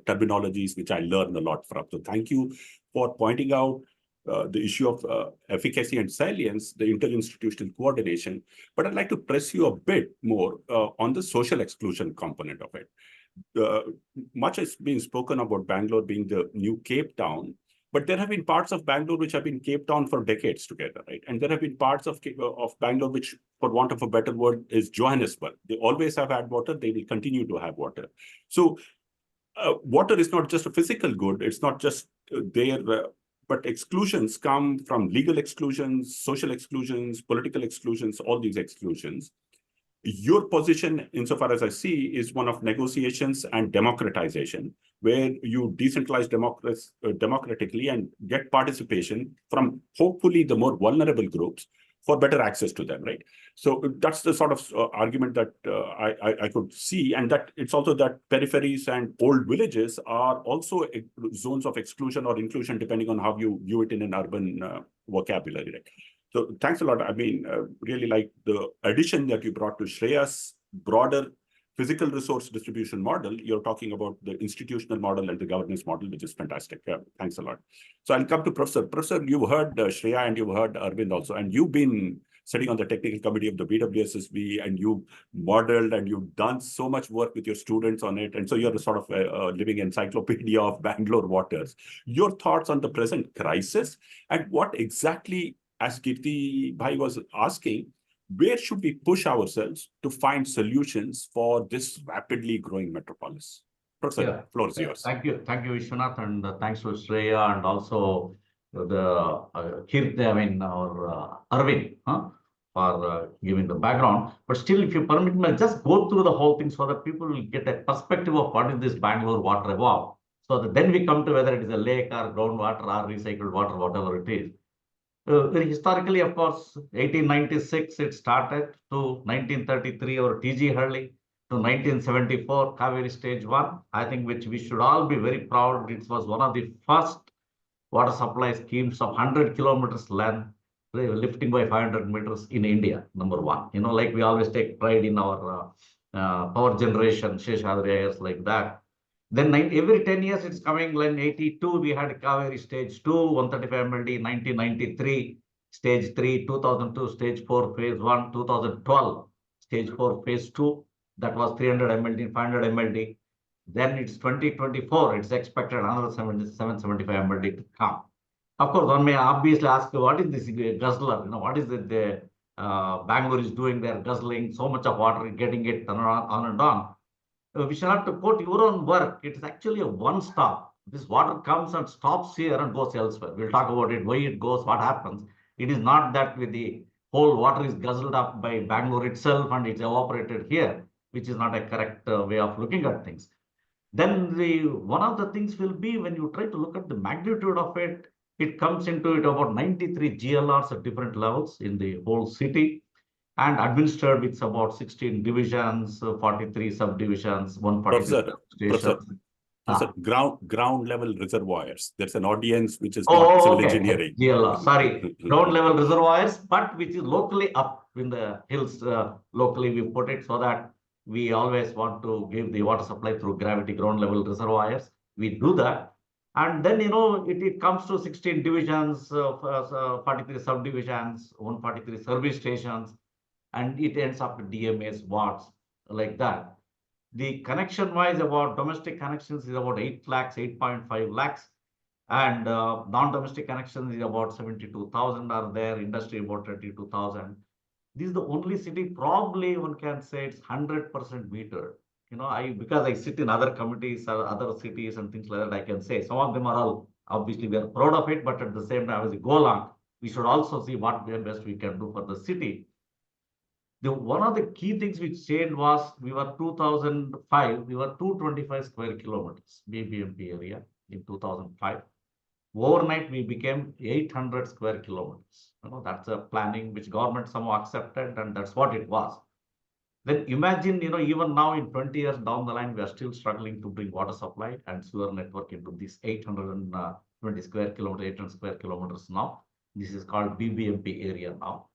Speaker 3: terminologies which I learn a lot from. So thank you for pointing out the issue of efficacy and salience, the interinstitutional coordination. But I'd like to press you a bit more on the social exclusion component of it. Much has been spoken about Bangalore being the new Cape Town, but there have been parts of Bangalore which have been Cape Town for decades together, right? And there have been parts of Bangalore which, for want of a better word, is Johannesburg. They always have had water. They will continue to have water. So water is not just a physical good. It's not just there, but exclusions come from legal exclusions, social exclusions, political exclusions, all these exclusions. Your position, insofar as I see, is one of negotiations and democratization, where you decentralize democratically and get participation from hopefully the more vulnerable groups for better access to them, right? So that's the sort of argument that I could see, and that it's also that peripheries and old villages are also zones of exclusion or inclusion, depending on how you view it in an urban vocabulary, right? So thanks a lot. I mean, really like the addition that you brought to Shreya's broader physical resource distribution model. You're talking about the institutional model and the governance model, which is fantastic. Thanks a lot. So I'll come to Professor. Professor, you've heard Shreya and you've heard Arvind also, and you've been sitting on the technical committee of the BWSSB, and you modeled and you've done so much work with your students on it. And so you're a sort of a living encyclopedia of Bangalore waters. Your thoughts on the present crisis, and what exactly, as Kirti Bhai was asking, where should we push ourselves to find solutions for this rapidly growing metropolis? Professor, floor is yours.
Speaker 6: Thank you, Vishwanath, and thanks to Shreya and also the Kirti, or Arvind, for giving the background. But still, if you permit me, I'll just go through the whole thing so that people will get a perspective of what is this Bangalore water about. So that then we come to whether it is a lake or groundwater or recycled water, whatever it is. Very historically, of course, 1896 it started, to 1933 or T.G. Hurley, to 1974 Kaveri Stage 1. I think which we should all be very proud. It was one of the first water supply schemes of 100 kilometers length, lifting by 500 meters in India, number one. Like we always take pride in our power generation, Sheshadri years like that. Then every 10 years it's coming. Like 82, we had Kaveri Stage 2, 135 MLD, 1993, Stage 3, 2002, Stage 4, Phase 1, 2012, Stage 4, Phase 2. That was 300 MLD, 500 MLD. Then it's 2024, it's expected another 775 MLD to come. Of course, one may obviously ask, what is this guzzler? What is it Bangalore is doing? They're guzzling so much of water, getting it on and on. We shall have to quote your own work. It is actually a one-stop. This water comes and stops here and goes elsewhere. We'll talk about it, why it goes, what happens. It is not that with the whole water is guzzled up by Bangalore itself and it's evaporated here, which is not a correct way of looking at things. Then one of the things will be, when you try to look at the magnitude of it, it comes into it about 93 GLRs at different levels in the whole city, and administered with about 16 divisions, 43 subdivisions, 146 stations.
Speaker 3: Ground level reservoirs. There's an audience which is not civil engineering.
Speaker 6: GLR, sorry, ground level reservoirs, but which is locally up in the hills. Locally, we put it so that we always want to give the water supply through gravity ground level reservoirs. We do that. And then, it comes to 16 divisions, 43 subdivisions, 143 service stations, and it ends up to DMAs, wards, like that. The connection wise, about domestic connections is about 8 lakhs, 8.5 lakhs. And non-domestic connections is about 72,000 are there, industry about 32,000. This is the only city, probably one can say it's 100% metered. Because I sit in other committees or other cities and things like that, I can say some of them are all, obviously we are proud of it, but at the same time, as we go along, we should also see what best we can do for the city. One of the key things which changed was we were 2005, we were 225 square kilometers, BBMP area in 2005. Overnight, we became 800 square kilometers. That's a planning which government somehow accepted, and that's what it was. Then imagine, even now in 20 years down the line, we are still struggling to bring water supply and sewer network into this 820 square kilometers, 800 square kilometers now. This is called BBMP area now.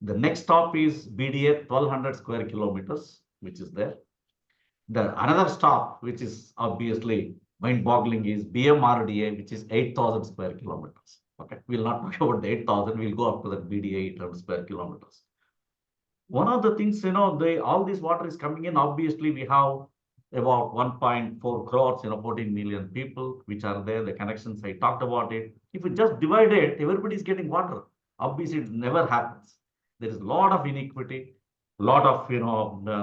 Speaker 6: The next stop is BDA 1200 square kilometers, which is there. Another stop, which is obviously mind-boggling, is BMRDA, which is 8,000 square kilometers. Okay, we'll not talk about the 8,000. We'll go up to the BDA 800 square kilometers. One of the things, all this water is coming in. Obviously, we have about 1.4 crores, 14 million people which are there. The connections, I talked about it. If we just divide it, everybody is getting water. Obviously, it never happens. There is a lot of inequity, a lot of,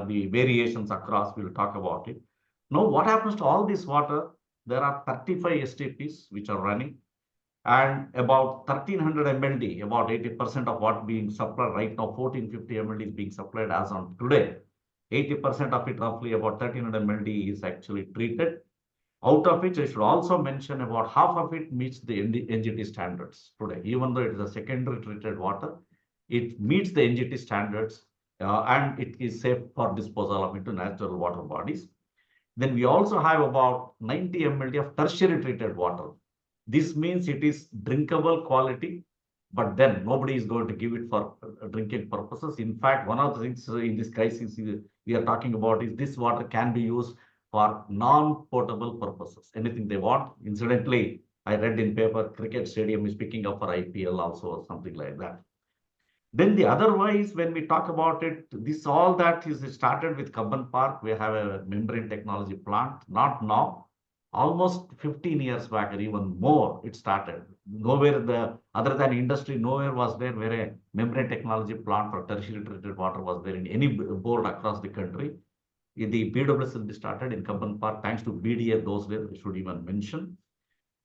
Speaker 6: the variations across. We'll talk about it. Now, what happens to all this water? There are 35 STPs which are running, and about 1300 MLD, about 80% of what being supplied right now, 1450 MLD is being supplied as on today. 80% of it, roughly about 1300 MLD, is actually treated. Out of which, I should also mention about half of it meets the NGT standards today. Even though it is a secondary treated water, it meets the NGT standards, and it is safe for disposal of into natural water bodies. Then we also have about 90 MLD of tertiary treated water. This means it is drinkable quality, but then nobody is going to give it for drinking purposes. In fact, one of the things in this crisis we are talking about is this water can be used for non-potable purposes, anything they want. Incidentally, I read in paper, cricket stadium is picking up for IPL also, or something like that. Then the otherwise, when we talk about it, all that is started with Kabban Park. We have a membrane technology plant, not now, almost 15 years back or even more, it started. Nowhere other than industry, nowhere was there where a membrane technology plant for tertiary treated water was there in any board across the country. The BWS started in Kabban Park, thanks to BDA, those days we should even mention.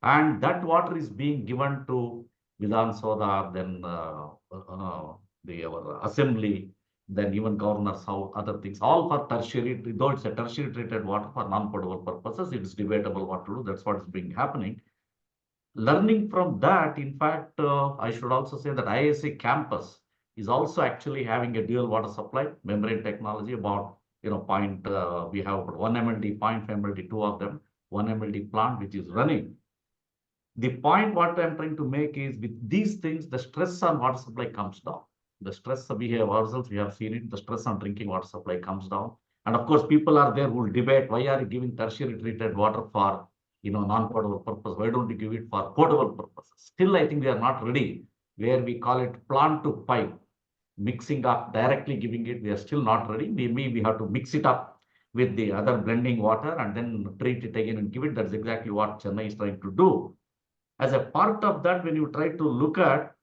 Speaker 6: And that water is being given to Vidhan Sabha, then our assembly, then even governor's house, other things, all for tertiary, though it's a tertiary treated water for non-potable purposes, it is debatable what to do. That's what is being happening. Learning from that, in fact, I should also say that ISA campus is also actually having a dual water supply, membrane technology, about, we have 1 MLD, 0.5 MLD, two of them, 1 MLD plant, which is running. The point what I'm trying to make is with these things, the stress on water supply comes down. The stress we have ourselves, we have seen it, the stress on drinking water supply comes down. And of course, people are there who will debate, why are you giving tertiary treated water for, non-potable purpose? Why don't you give it for potable purposes? Still, I think we are not ready, where we call it plant to pipe, mixing up, directly giving it. We are still not ready. Maybe we have to mix it up with the other blending water and then treat it again and give it. That's exactly what Chennai is trying to do. As a part of that, when you try to look at,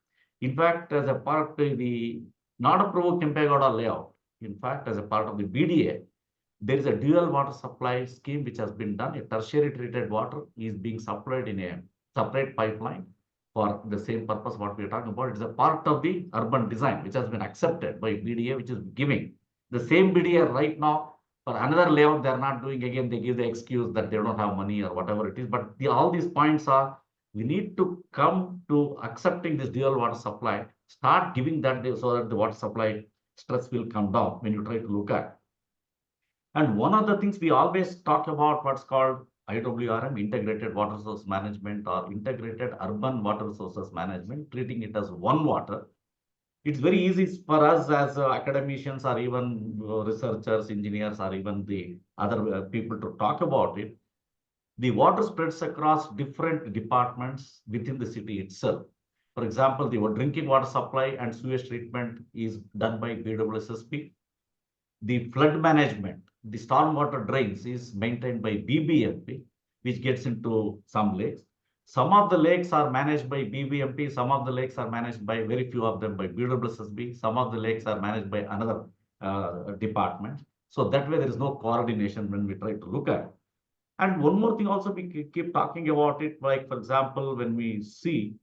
Speaker 6: in fact, as a part of the Nadaprabhu Kempegowda layout, in fact, as a part of the BDA, there is a dual water supply scheme which has been done. A tertiary treated water is being supplied in a separate pipeline for the same purpose what we are talking about. It is a part of the urban design which has been accepted by BDA, which is giving. The same BDA right now, for another layout, they are not doing. Again, they give the excuse that they don't have money or whatever it is. But all these points are, we need to come to accepting this dual water supply, start giving that so that the water supply stress will come down when you try to look at. And one of the things we always talk about, what's called IWRM, Integrated Water Resource Management, or Integrated Urban Water Resources Management, treating it as one water. It's very easy for us as academicians or even researchers, engineers, or even the other people to talk about it. The water spreads across different departments within the city itself. For example, the drinking water supply and sewage treatment is done by BWSSP. The flood management, the stormwater drains is maintained by BBMP, which gets into some lakes. Some of the lakes are managed by BBMP, some of the lakes are managed by very few of them by BWSSB, some of the lakes are managed by another department. So that way there is no coordination when we try to look at. And one more thing also, we keep talking about it, like for example, when we see,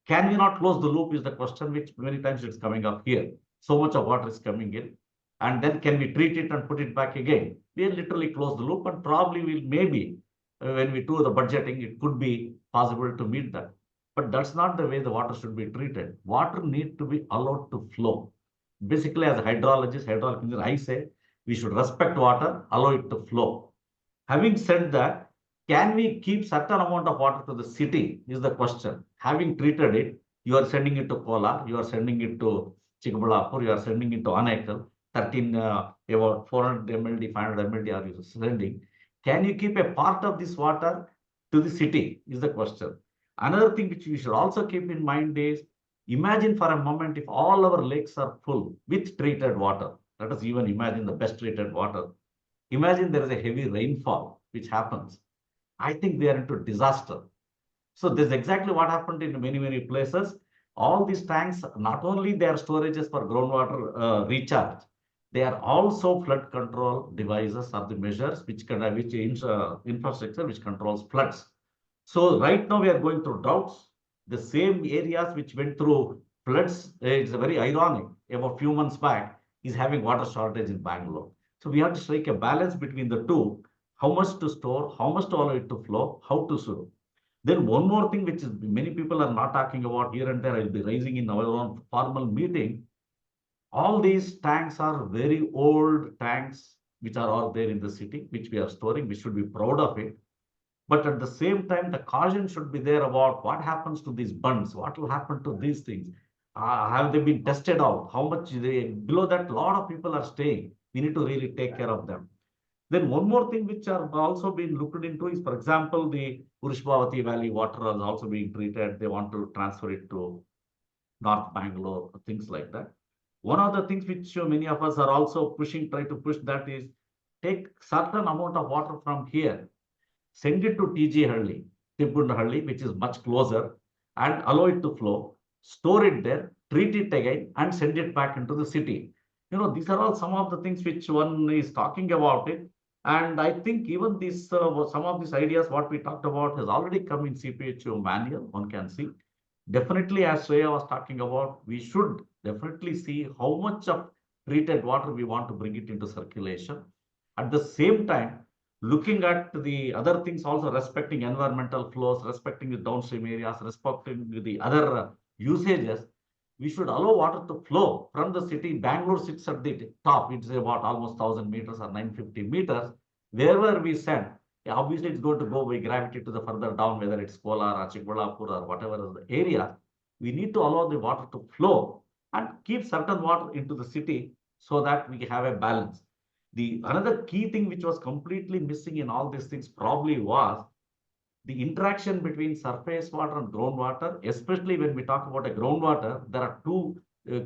Speaker 6: can we not close the loop is the question which many times it's coming up here. So much of water is coming in, and then can we treat it and put it back again? We literally close the loop, and probably will maybe when we do the budgeting, it could be possible to meet that. But that's not the way the water should be treated. Water need to be allowed to flow. Basically, as a hydrologist, hydraulic engineer, I say we should respect water, allow it to flow. Having said that, can we keep certain amount of water to the city is the question. Having treated it, you are sending it to Kolar, you are sending it to Chikballapur, you are sending it to Anekal, 13, about 400 mld, 500 mld are you sending. Can you keep a part of this water to the city is the question. Another thing which we should also keep in mind is, imagine for a moment if all our lakes are full with treated water. Let us even imagine the best treated water. Imagine there is a heavy rainfall which happens. I think they are into disaster. So this is exactly what happened in many places. All these tanks, not only they are storages for groundwater recharge, they are also flood control devices or the measures which infrastructure which controls floods. So right now we are going through droughts. The same areas which went through floods, it's very ironic, about a few months back, is having water shortage in Bangalore. So we have to strike a balance between the two, how much to store, how much to allow it to flow, how to store. Then one more thing which is many people are not talking about here and there, I will be raising in our own formal meeting. All these tanks are very old tanks which are all there in the city, which we are storing. We should be proud of it. But at the same time, the caution should be there about what happens to these bunds, what will happen to these things. Have they been tested out? How much below that, a lot of people are staying. We need to really take care of them. Then one more thing which are also being looked into is, for example, the Purushbhavati Valley water is also being treated. They want to transfer it to North Bangalore, things like that. One of the things which many of us are also try to push that is, take certain amount of water from here, send it to TG Halli, Tippunhalli, which is much closer, and allow it to flow, store it there, treat it again, and send it back into the city. These are all some of the things which one is talking about it. And I think even this, some of these ideas, what we talked about, has already come in CPHO manual, one can see. Definitely, as Shreya was talking about, we should definitely see how much of treated water we want to bring it into circulation. At the same time, looking at the other things also, respecting environmental flows, respecting the downstream areas, respecting the other usages, we should allow water to flow from the city. Bangalore sits at the top. It's about almost 1,000 meters or 950 meters. Wherever we send, obviously it's going to go by gravity to the further down, whether it's Kolar or Chikballapur or whatever is the area. We need to allow the water to flow and keep certain water into the city so that we have a balance. The another key thing which was completely missing in all these things probably was the interaction between surface water and groundwater. Especially when we talk about a groundwater, there are two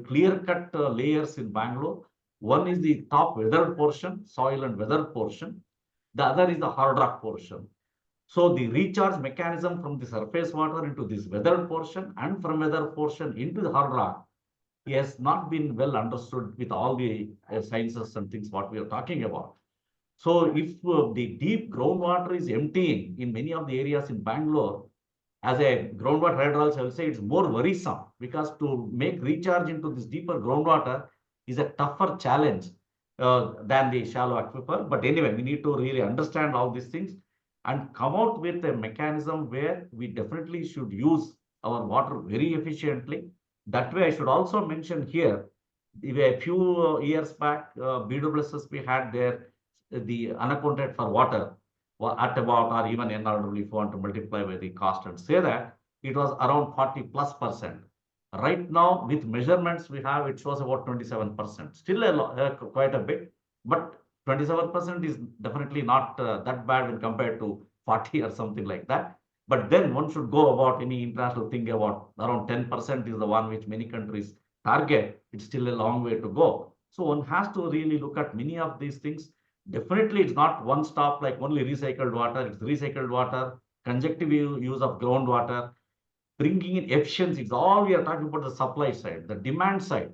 Speaker 6: clear-cut layers in Bangalore. One is the top weathered portion, soil and weathered portion. The other is the hard rock portion. So the recharge mechanism from the surface water into this weathered portion and from weathered portion into the hard rock has not been well understood with all the sciences and things what we are talking about. So if the deep groundwater is emptying in many of the areas in Bangalore, as a groundwater hydrologist, I will say it's more worrisome, because to make recharge into this deeper groundwater is a tougher challenge than the shallow aquifer. But anyway, we need to really understand all these things and come out with a mechanism where we definitely should use our water very efficiently. That way, I should also mention here, a few years back, BWSSP had the unaccounted for water at about, or even NRW, if you want to multiply by the cost and say that, it was around 40+%. Right now, with measurements we have, it shows about 27%. Still quite a bit, but 27% is definitely not that bad when compared to 40 or something like that. But then one should go about any international thing about around 10% is the one which many countries target. It's still a long way to go. So one has to really look at many of these things. Definitely, it's not one stop like only recycled water. It's recycled water, conjunctive use of groundwater, bringing in efficiency. It's all we are talking about the supply side, the demand side,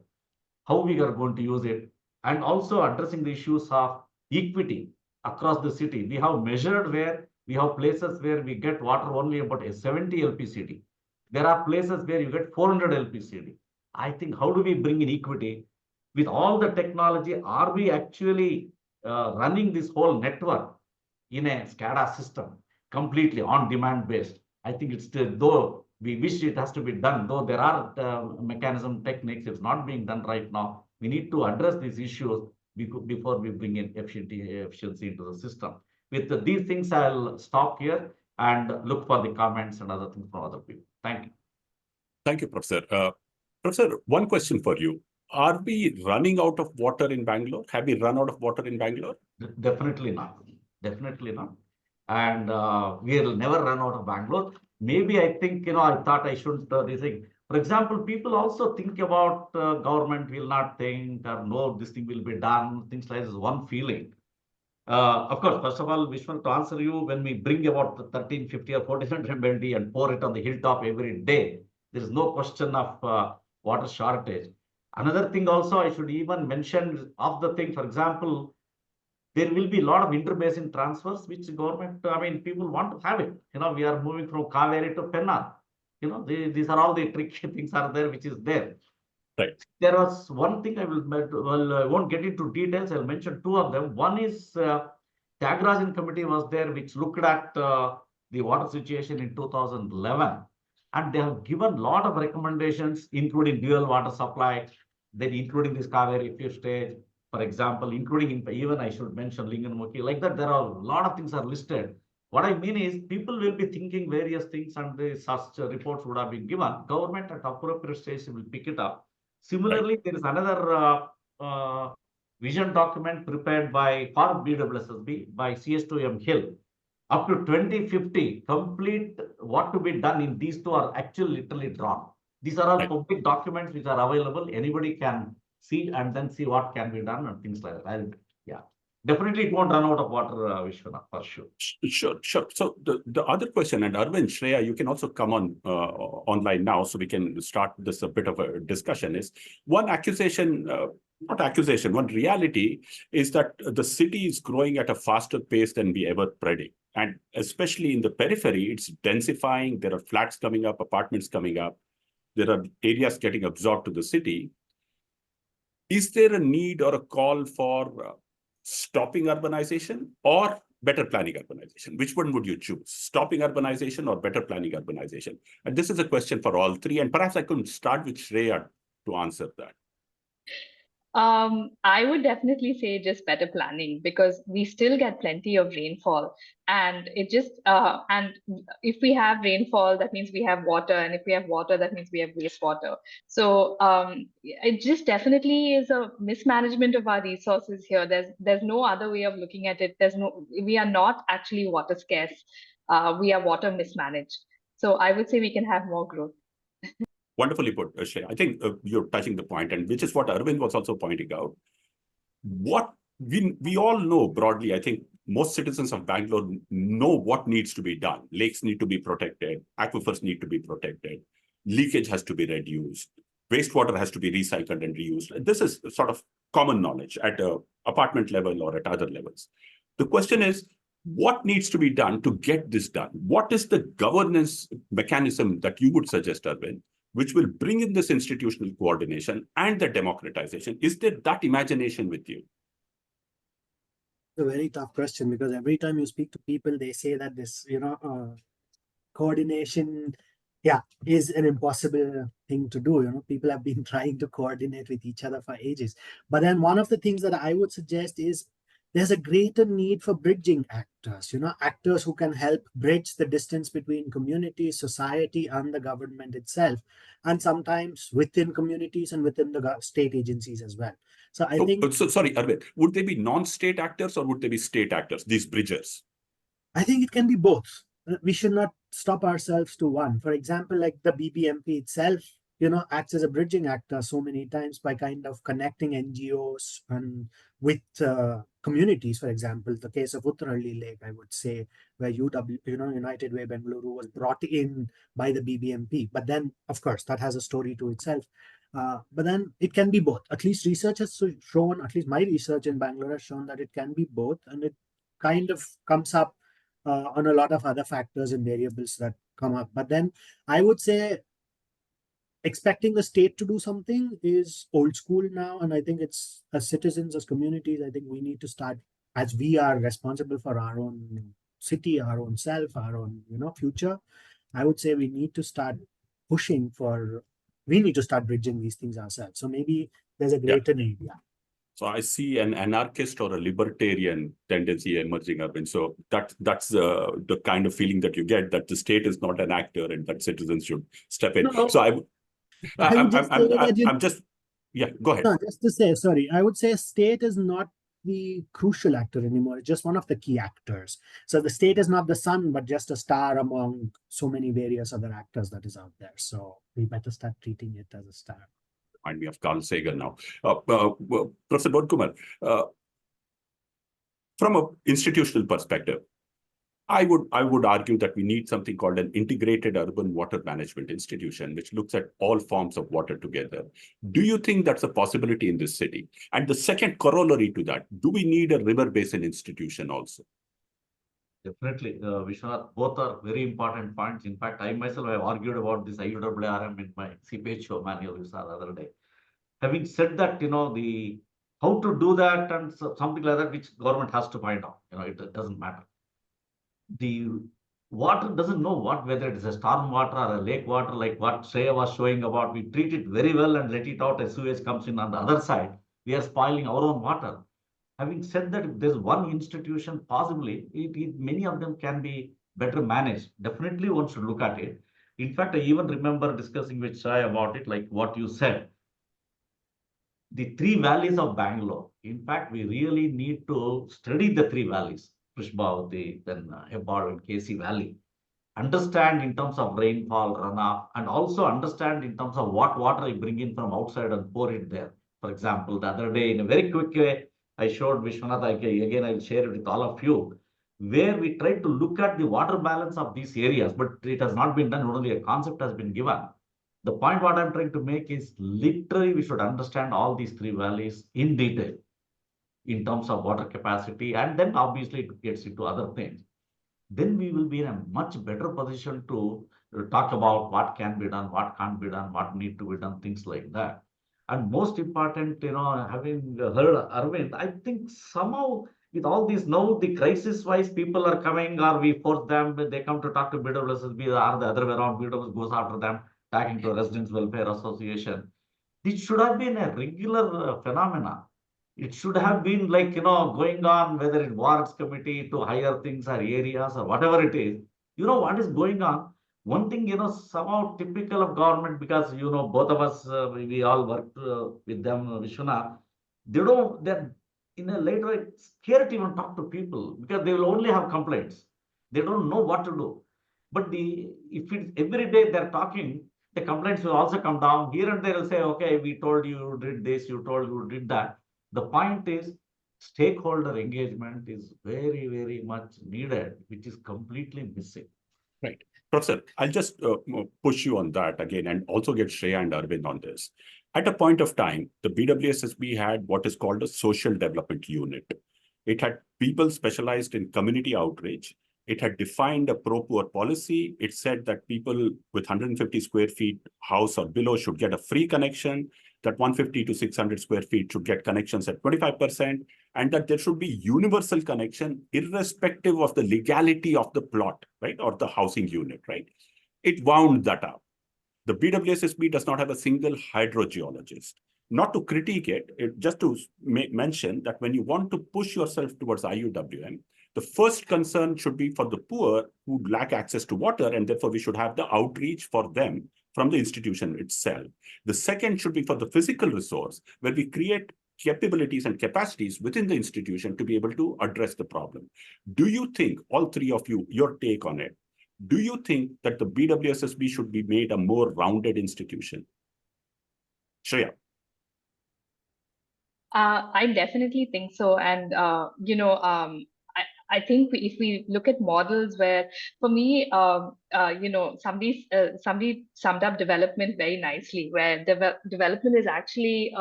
Speaker 6: how we are going to use it, and also addressing the issues of equity across the city. We have measured where we have places where we get water only about a 70 LPCD. There are places where you get 400 LPCD. I think how do we bring in equity with all the technology? Are we actually running this whole network in a SCADA system completely on demand based? I think it's still, though we wish it has to be done, though there are mechanism techniques, it's not being done right now. We need to address these issues before we bring in efficiency into the system. With these things, I'll stop here and look for the comments and other things from other people. Thank you.
Speaker 3: Thank you, Professor. Professor, one question for you. Are we running out of water in Bangalore? Have we run out of water in Bangalore?
Speaker 6: Definitely not. Definitely not. And we'll never run out of Bangalore. Maybe I think, I thought I shouldn't think. For example, people also think about government will not think or no, this thing will be done. Things like this, one feeling. Of course, first of all, Vishwanath, to answer you, when we bring about 1350 or 1400 MLD and pour it on the hilltop every day, there is no question of water shortage. Another thing also I should even mention of the thing, for example, there will be a lot of interbasin transfers, which government, people want to have it. We are moving from Kaveri to Penna. These are all the tricky things are there, which is there.
Speaker 3: Right.
Speaker 6: There was one thing I won't get into details. I'll mention two of them. One is Tyagarajan committee was there, which looked at the water situation in 2011. And they have given a lot of recommendations, including dual water supply, then including this Kaveri fifth stage, for example, including even I should mention Linganmukhi. Like that, there are a lot of things are listed. What I mean is people will be thinking various things and such reports would have been given. Government at appropriate stage will pick it up. Similarly, right. There is another vision document prepared by BWSSB by CS2M Hill. Up to 2050, complete what to be done in these two are actually literally drawn. These are all right. Public documents which are available. Anybody can see and then see what can be done and things like that. Yeah, definitely it won't run out of water, Vishwanath, for sure.
Speaker 3: Sure. So the other question, and Arvind, Shreya, you can also come on online now so we can start this a bit of a discussion, is one accusation, not accusation, one reality is that the city is growing at a faster pace than we ever predict. And especially in the periphery, it's densifying. There are flats coming up, apartments coming up. There are areas getting absorbed to the city. Is there a need or a call for stopping urbanization or better planning urbanization? Which one would you choose? Stopping urbanization or better planning urbanization? And this is a question for all three. And perhaps I could start with Shreya to answer that.
Speaker 4: I would definitely say just better planning, because we still get plenty of rainfall, and it just and if we have rainfall, that means we have water, and if we have water, that means we have wastewater. So it just definitely is a mismanagement of our resources here. There's no other way of looking at it. We are not actually water scarce. We are water mismanaged. So I would say we can have more growth.
Speaker 3: Wonderfully put, Shreya. I think you're touching the point, and which is what Arvind was also pointing out. What we all know broadly, I think most citizens of Bangalore know what needs to be done. Lakes need to be protected, aquifers need to be protected, leakage has to be reduced, wastewater has to be recycled and reused. This is sort of common knowledge at an apartment level or at other levels. The question is, what needs to be done to get this done? What is the governance mechanism that you would suggest, Arvind, which will bring in this institutional coordination and the democratization? Is there that imagination with you?
Speaker 5: A very tough question, because every time you speak to people, they say that this, coordination, is an impossible thing to do. People have been trying to coordinate with each other for ages. But then one of the things that I would suggest is there's a greater need for bridging actors, actors who can help bridge the distance between community, society, and the government itself, and sometimes within communities and within the state agencies as well. So I think
Speaker 3: sorry, Arvind, would they be non-state actors or would they be state actors, these bridgers?
Speaker 5: I think it can be both. We should not stop ourselves to one. For example, like the BBMP itself, acts as a bridging actor so many times by kind of connecting NGOs and with communities. For example, the case of Uttaralli Lake, I would say, where United Way Bengaluru was brought in by the BBMP. But then, of course, that has a story to itself. But then it can be both. At least research has shown, at least my research in Bangalore has shown that it can be both, and it kind of comes up on a lot of other factors and variables that come up. But then I would say expecting the state to do something is old school now. And I think it's, as citizens, as communities, I think we need to start, as we are responsible for our own city, our own self, our own, future. I would say we need to start pushing for, we need to start bridging these things ourselves. So maybe there's a greater need. Yeah.
Speaker 3: So I see an anarchist or a libertarian tendency emerging up. And so that's the kind of feeling that you get, that the state is not an actor and that citizens should step in.
Speaker 5: No,
Speaker 3: So I'm just, yeah, go ahead.
Speaker 5: No, just to say, sorry, I would say state is not the crucial actor anymore. It's just one of the key actors. So the state is not the sun, but just a star among so many various other actors that is out there. So we better start treating it as a star.
Speaker 3: Remind me of Carl Sagan now. Professor Kumar, from an institutional perspective, I would argue that we need something called an integrated urban water management institution, which looks at all forms of water together. Do you think that's a possibility in this city? And the second corollary to that, do we need a river basin institution also?
Speaker 6: Definitely, Vishwanath, both are very important points. In fact, I myself have argued about this IUWRM in my CPHO manual you saw the other day. Having said that, the how to do that and something like that, which government has to find out, it doesn't matter. The water doesn't know whether it is a storm water or a lake water, like what Shreya was showing about. We treat it very well and let it out as sewage comes in on the other side. We are spoiling our own water. Having said that, if there's one institution, possibly, many of them can be better managed. Definitely one should look at it. In fact, I even remember discussing with Shai about it, like what you said. The three valleys of Bangalore. In fact, we really need to study the three valleys, Prishbhavati, then Hebbal and KC Valley. Understand in terms of rainfall, runoff, and also understand in terms of what water you bring in from outside and pour it there. For example, the other day, in a very quick way, I showed Vishwanath, again, I'll share it with all of you, where we tried to look at the water balance of these areas, but it has not been done, only a concept has been given. The point what I'm trying to make is literally we should understand all these three valleys in detail in terms of water capacity, and then obviously it gets into other things. Then we will be in a much better position to talk about what can be done, what can't be done, what need to be done, things like that. And most important, having heard Arvind, I think somehow with all these now, the crisis-wise people are coming, or we force them, they come to talk to BWSSB, or the other way around, BWS goes after them, talking to Residents Welfare Association. This should have been a regular phenomena. It should have been like, going on, whether it wards committee to higher things or areas or whatever it is. What is going on? One thing, somehow typical of government, because, both of us, we all worked with them, Vishwanath, they're in a later, it's scared to even talk to people because they will only have complaints. They don't know what to do. But if it's every day they're talking, the complaints will also come down. Here and there will say, okay, we told you did this, you told you did that. The point is, stakeholder engagement is very, very much needed, which is completely missing.
Speaker 3: Right. Professor, I'll just push you on that again and also get Shreya and Arvind on this. At a point of time, the BWSSB had what is called a social development unit. It had people specialized in community outreach. It had defined a pro-poor policy. It said that people with 150 square feet house or below should get a free connection, that 150 to 600 square feet should get connections at 25%, and that there should be universal connection irrespective of the legality of the plot, right, or the housing unit, right? It wound that up. The BWSSB does not have a single hydrogeologist. Not to critique it, just to mention that when you want to push yourself towards IUWM, the first concern should be for the poor who lack access to water, and therefore we should have the outreach for them from the institution itself. The second should be for the physical resource, where we create capabilities and capacities within the institution to be able to address the problem. Do you think, all three of you, your take on it, do you think that the BWSSB should be made a more rounded institution? Shreya.
Speaker 4: I definitely think so. And, I think if we look at models where, for me, somebody summed up development very nicely, where development is actually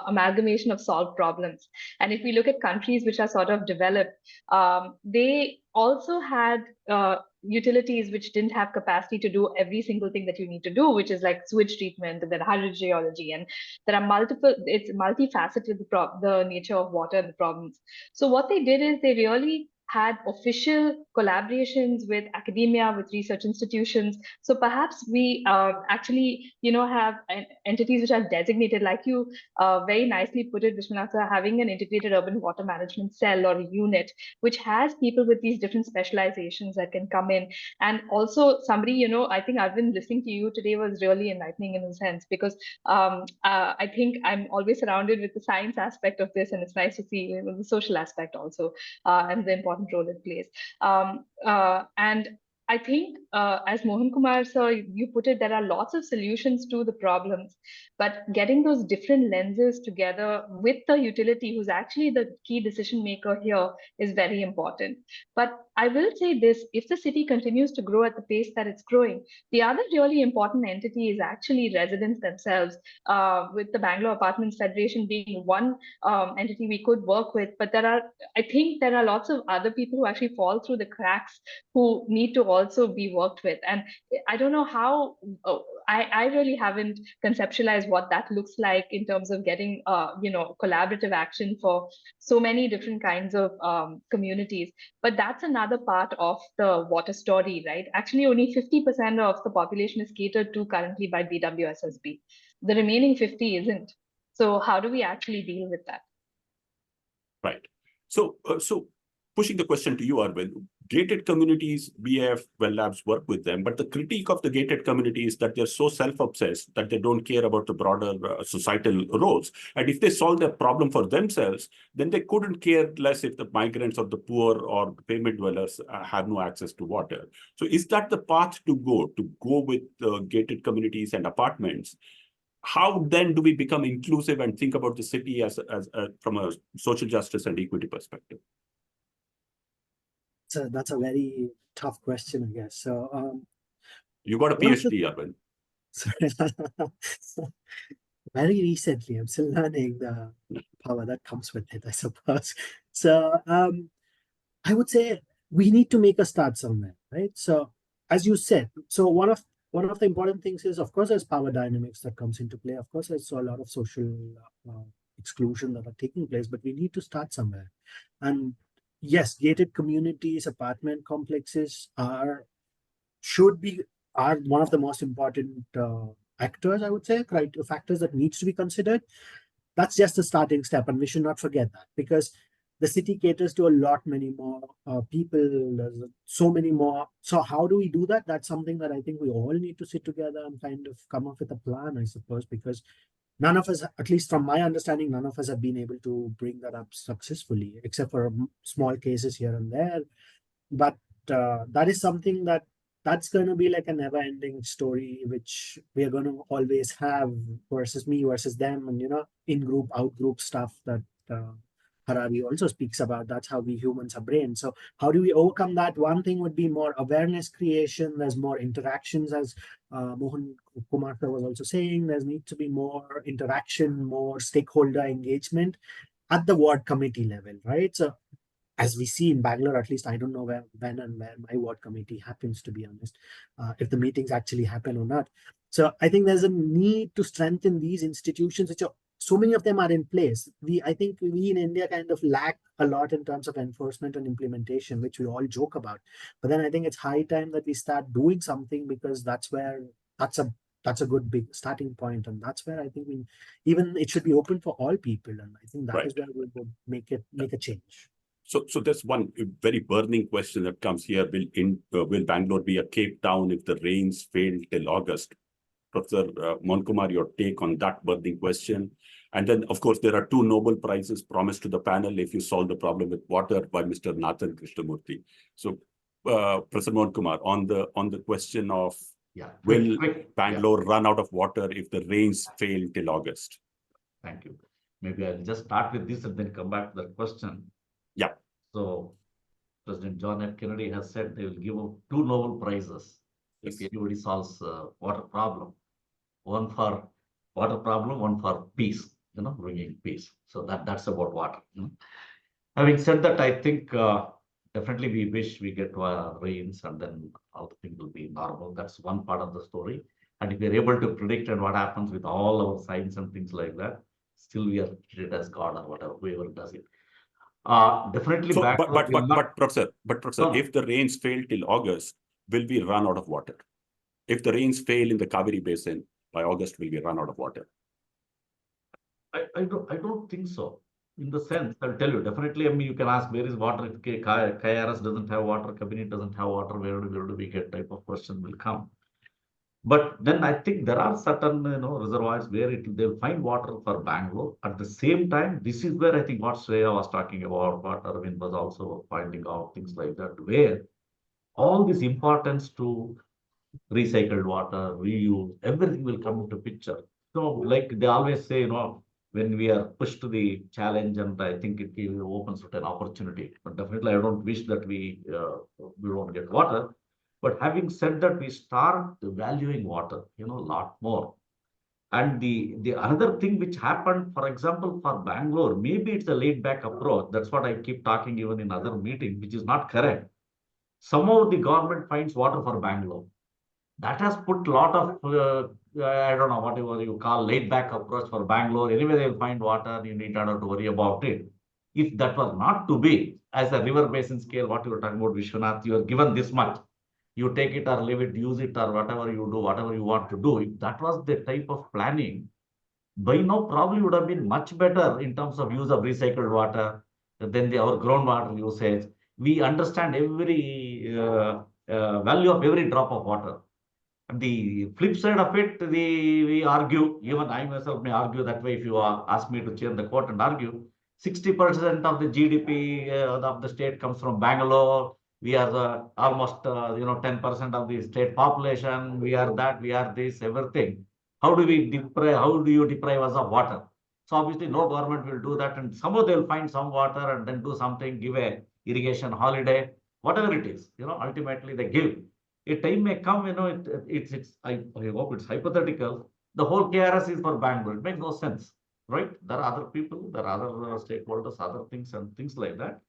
Speaker 4: amalgamation of solved problems. And if we look at countries which are sort of developed, they also had utilities which didn't have capacity to do every single thing that you need to do, which is like sewage treatment and then hydrogeology, and there are multiple. It's multifaceted, the nature of water and the problems. So what they did is they really had official collaborations with academia, with research institutions. So perhaps we actually, have entities which are designated, like you very nicely put it, Vishwanath, having an integrated urban water management cell or unit, which has people with these different specializations that can come in. And also somebody, I think Arvind, listening to you today was really enlightening in a sense, because I think I'm always surrounded with the science aspect of this, and it's nice to see the social aspect also, and the important role it plays. And I think, as Mohan Kumar sir, you put it, there are lots of solutions to the problems, but getting those different lenses together with the utility, who's actually the key decision maker here, is very important. But I will say this, if the city continues to grow at the pace that it's growing, the other really important entity is actually residents themselves, with the Bangalore Apartments Federation being one entity we could work with. But I think there are lots of other people who actually fall through the cracks, who need to also be worked with. And I don't know how, I really haven't conceptualized what that looks like in terms of getting, collaborative action for so many different kinds of communities. But that's another part of the water story, right? Actually, only 50% of the population is catered to currently by BWSSB. The remaining 50 isn't. So how do we actually deal with that?
Speaker 3: Right. So pushing the question to you, Arvind, gated communities, BAF Well Labs work with them, but the critique of the gated community is that they're so self-obsessed that they don't care about the broader societal roles. And if they solve their problem for themselves, then they couldn't care less if the migrants or the poor or the pavement dwellers have no access to water. So is that the path to go with gated communities and apartments? How then do we become inclusive and think about the city as from a social justice and equity perspective?
Speaker 5: So that's a very tough question, I guess. So
Speaker 3: you got a PhD, Arvind.
Speaker 5: Sorry. Very recently, I'm still learning the power that comes with it, I suppose. So I would say we need to make a start somewhere, right? So as you said, so one of the important things is, of course, there's power dynamics that comes into play. Of course, there's a lot of social exclusion that are taking place, but we need to start somewhere. And yes, gated communities, apartment complexes are one of the most important actors, I would say, factors that needs to be considered. That's just a starting step, and we should not forget that, because the city caters to a lot many more people. There's so many more. So how do we do that? That's something that I think we all need to sit together and kind of come up with a plan, I suppose, because none of us, at least from my understanding, none of us have been able to bring that up successfully, except for small cases here and there. But that is something that's going to be like a never-ending story, which we are going to always have, versus me versus them, and in-group, out-group stuff that Harari also speaks about. That's how we humans are brained. So how do we overcome that? One thing would be more awareness creation. There's more interactions, as Mohan Kumar was also saying. There needs to be more interaction, more stakeholder engagement at the ward committee level, right? So as we see in Bangalore, at least I don't know when and where my ward committee happens, to be honest, if the meetings actually happen or not. So I think there's a need to strengthen these institutions, which are, so many of them are in place. I think we in India kind of lack a lot in terms of enforcement and implementation, which we all joke about. But then I think it's high time that we start doing something, because that's a good big starting point, and that's where I think it should be open for all people, and I think that is where we will make a change.
Speaker 3: So there's one very burning question that comes here. Will Bangalore be a Cape Town if the rains fail till August? Professor Mohan Kumar, your take on that burning question. And then, of course, there are 2 Nobel Prizes promised to the panel if you solve the problem with water by Mr. Nathan Krishnamurthy. So, Professor Mohan Kumar, on the question of will Bangalore run out of water if the rains fail till August?
Speaker 6: Thank you. Maybe I'll just start with this and then come back to that question.
Speaker 3: Yeah.
Speaker 6: So, President John F. Kennedy has said they will give out 2 Nobel Prizes if anybody solves water problem. One for water problem, one for peace, bringing peace. So that's about water. Having said that, I think definitely we wish we get rains and then all the things will be normal. That's one part of the story. And if we're able to predict and what happens with all our science and things like that, still we are treated as God or whatever, whoever does it. Definitely.
Speaker 3: So,
Speaker 6: back
Speaker 3: but Professor, if the rains fail till August, will we run out of water? If the rains fail in the Kaveri Basin, by August, will we run out of water?
Speaker 6: I don't think so. In the sense, I'll tell you, definitely, I mean, you can ask where is water? If KRS doesn't have water, cabinet doesn't have water, where do we get type of question will come. But then I think there are certain reservoirs where they'll find water for Bangalore. At the same time, this is where I think what Shreya was talking about, what Arvind was also finding out, things like that, where all this importance to recycled water, reuse, everything will come into picture. So like they always say, when we are pushed to the challenge, and I think it opens up an opportunity. But definitely, I don't wish that we don't get water. But having said that, we start valuing water, a lot more. And the another thing which happened, for example, for Bangalore, maybe it's a laid back approach. That's what I keep talking even in other meetings, which is not correct. Somehow the government finds water for Bangalore. That has put a lot of, I don't know, whatever you call laid back approach for Bangalore. Anyway, they'll find water. You need not to worry about it. If that was not to be, as a river basin scale, what you were talking about, Vishwanath, you are given this much. You take it or leave it, use it or whatever you do, whatever you want to do. If that was the type of planning, by now probably would have been much better in terms of use of recycled water than our groundwater usage. We understand every value of every drop of water. The flip side of it, we argue, even I myself may argue that way if you ask me to chair the court and argue, 60% of the GDP of the state comes from Bangalore. We are almost 10% of the state population. We are that, we are this, everything. How do you deprive us of water? So obviously no government will do that, and somehow they'll find some water and then do something, give a irrigation holiday, whatever it is, ultimately they give. A time may come, I hope it's hypothetical. The whole KRS is for Bangalore. It makes no sense, right? There are other people, there are other stakeholders, other things and things like that.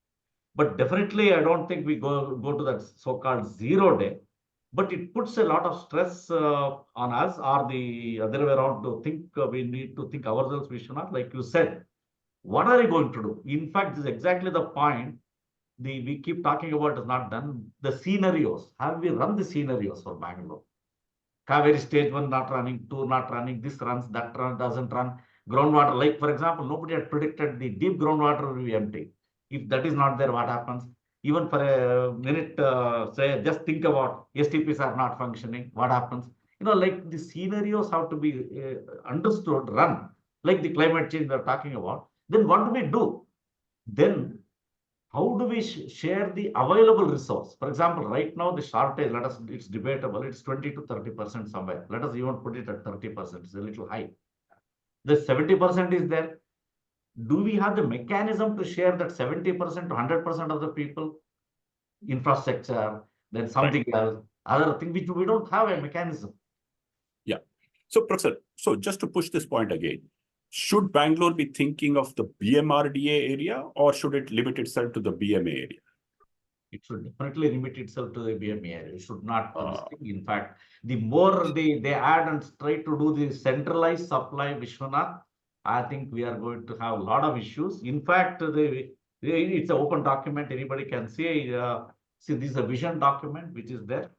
Speaker 6: But definitely, I don't think we go to that so-called 0 day. But it puts a lot of stress on us, or the other way around, to think we need to think ourselves, Vishwanath, like you said. What are we going to do? In fact, this is exactly the point. We keep talking about is not done. The scenarios, have we run the scenarios for Bangalore? Kaveri stage 1 not running, 2 not running, this runs, that doesn't run. Groundwater, like for example, nobody had predicted the deep groundwater will be empty. If that is not there, what happens? Even for a minute, say, just think about STPs are not functioning, what happens? Like the scenarios have to be understood, run, like the climate change we're talking about. Then what do we do? Then how do we share the available resource? For example, right now the shortage, it's debatable, it's 20 to 30% somewhere. Let us even put it at 30%, it's a little high. The 70% is there. Do we have the mechanism to share that 70% to 100% of the people? Infrastructure, then something else, other thing which we don't have a mechanism.
Speaker 3: Yeah. So, Professor, so just to push this point again, should Bangalore be thinking of the BMRDA area, or should it limit itself to the BMA area?
Speaker 6: It should definitely limit itself to the BMA area. It should not. In fact, the more they add and try to do the centralized supply, Vishwanath, I think we are going to have a lot of issues. In fact, it's an open document. Anybody can see. See, this is a vision document which is there.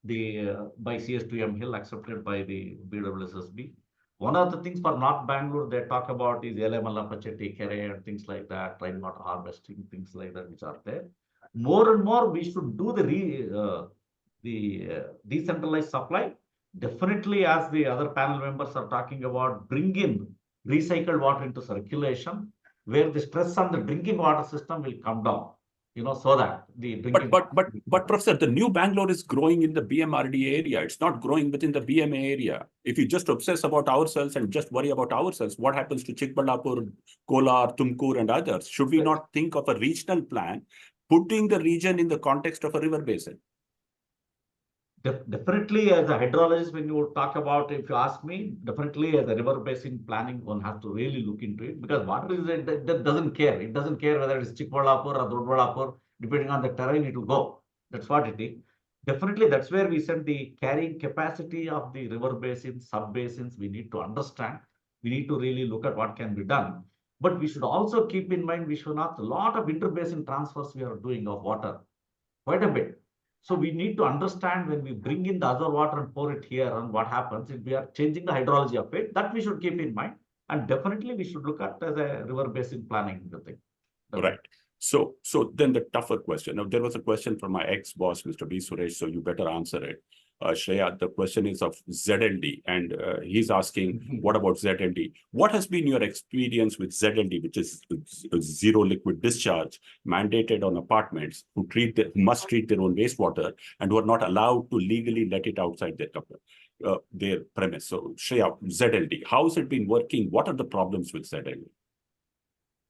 Speaker 6: By CS2M Hill, accepted by the BWSSB. One of the things for North Bangalore they talk about is LML, Pacheti, Kere, and things like that, rainwater harvesting, things like that, which are there. More and more, we should do the decentralized supply. Definitely, as the other panel members are talking about, bring in recycled water into circulation, where the stress on the drinking water system will come down, so that the drinking.
Speaker 3: But Professor, the new Bangalore is growing in the BMRD area. It's not growing within the BMA area. If you just obsess about ourselves and just worry about ourselves, what happens to Chikballapur, Kolar, Tumkur, and others? Should we not think of a regional plan, putting the region in the context of a river basin?
Speaker 6: Definitely, as a hydrologist, when you talk about, if you ask me, definitely as a river basin planning, one has to really look into it, because water is that doesn't care. It doesn't care whether it's Chikballapur or Dodballapur, depending on the terrain, it will go. That's what it is. Definitely, that's where we said the carrying capacity of the river basins, sub basins, we need to understand. We need to really look at what can be done. But we should also keep in mind, Vishwanath, a lot of interbasin transfers we are doing of water, quite a bit. So we need to understand when we bring in the other water and pour it here, and what happens if we are changing the hydrology of it, that we should keep in mind. And definitely we should look at as a river basin planning thing.
Speaker 3: Right. So then the tougher question. Now, there was a question from my ex-boss, Mr. B. Suresh, so you better answer it. Shreya, the question is of ZLD, and he's asking, what about ZLD? What has been your experience with ZLD, which is zero liquid discharge, mandated on apartments who must treat their own wastewater and who are not allowed to legally let it outside their premise? So Shreya, ZLD, how has it been working? What are the problems with ZLD?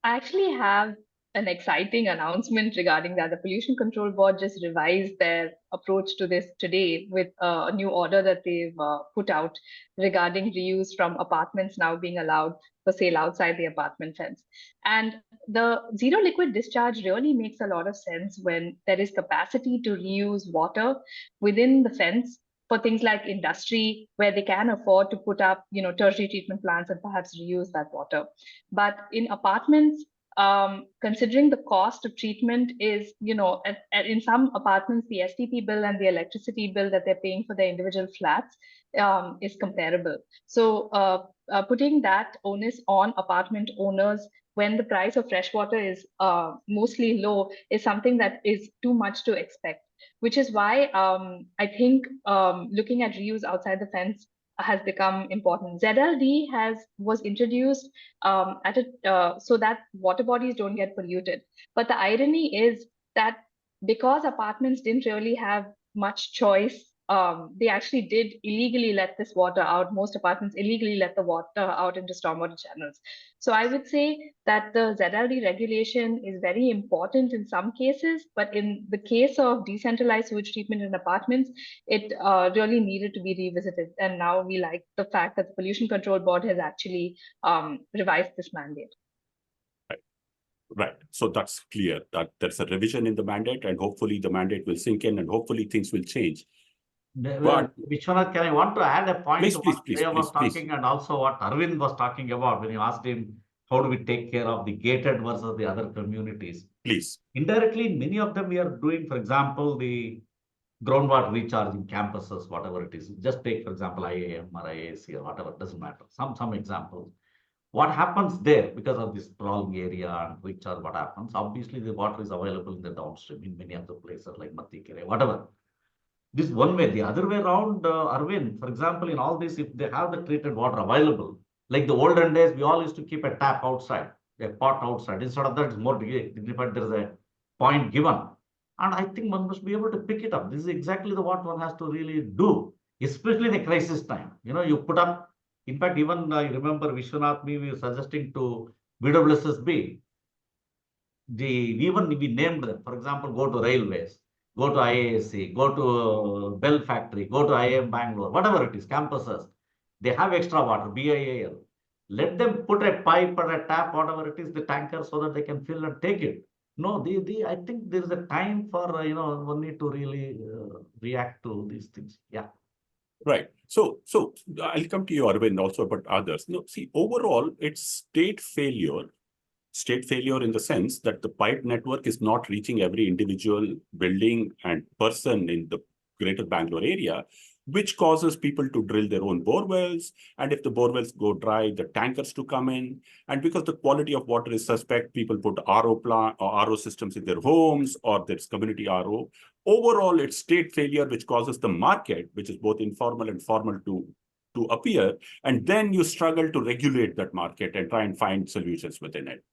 Speaker 4: I actually have an exciting announcement regarding that. The Pollution Control Board just revised their approach to this today with a new order that they've put out regarding reuse from apartments now being allowed for sale outside the apartment fence. And the zero liquid discharge really makes a lot of sense when there is capacity to reuse water within the fence for things like industry, where they can afford to put up, tertiary treatment plants and perhaps reuse that water. But in apartments, considering the cost of treatment is, in some apartments, the STP bill and the electricity bill that they're paying for their individual flats is comparable. So putting that onus on apartment owners when the price of fresh water is mostly low is something that is too much to expect, which is why I think looking at reuse outside the fence has become important. ZLD was introduced so that water bodies don't get polluted. But the irony is that because apartments didn't really have much choice, they actually did illegally let this water out. Most apartments illegally let the water out into stormwater channels. So I would say that the ZLD regulation is very important in some cases, but in the case of decentralized sewage treatment in apartments, it really needed to be revisited. And now we like the fact that the Pollution Control Board has actually revised this mandate.
Speaker 3: Right. So that's clear that there's a revision in the mandate, and hopefully the mandate will sink in, and hopefully things will change.
Speaker 6: But Vishwanath, I want to add a point to what Shreya was talking, and also what Arvind was talking about when you asked him, how do we take care of the gated versus the other communities?
Speaker 3: Please.
Speaker 6: Indirectly, many of them we are doing, for example, the groundwater recharging campuses, whatever it is. Just take, for example, IAM or IAC or whatever, it doesn't matter. Some examples. What happens there because of this sprawling area and recharge, what happens? Obviously, the water is available in the downstream in many of the places like Matikere, whatever. This one way. The other way around, Arvind, for example, in all this, if they have the treated water available, like the olden days, we all used to keep a tap outside, a pot outside. Instead of that, it's more dignified. There is a point given. And I think one must be able to pick it up. This is exactly what one has to really do, especially in a crisis time. You put up, in fact, even I remember Vishwanath, we were suggesting to BWSSB, we named them. For example, go to railways, go to IASC, go to Bell Factory, go to IIM Bangalore, whatever it is, campuses. They have extra water, BIAL. Let them put a pipe or a tap, whatever it is, the tanker, so that they can fill and take it. No, I think there is a time for, one need to really react to these things. Yeah.
Speaker 3: Right. So I'll come to you, Arvind, also, but others. No, see, overall, it's state failure in the sense that the pipe network is not reaching every individual building and person in the greater Bangalore area, which causes people to drill their own bore wells. And if the bore wells go dry, the tankers to come in. And because the quality of water is suspect, people put RO systems in their homes, or there's community RO. Overall, it's state failure, which causes the market, which is both informal and formal, to to appear, and then you struggle to regulate that market and try and find solutions within it.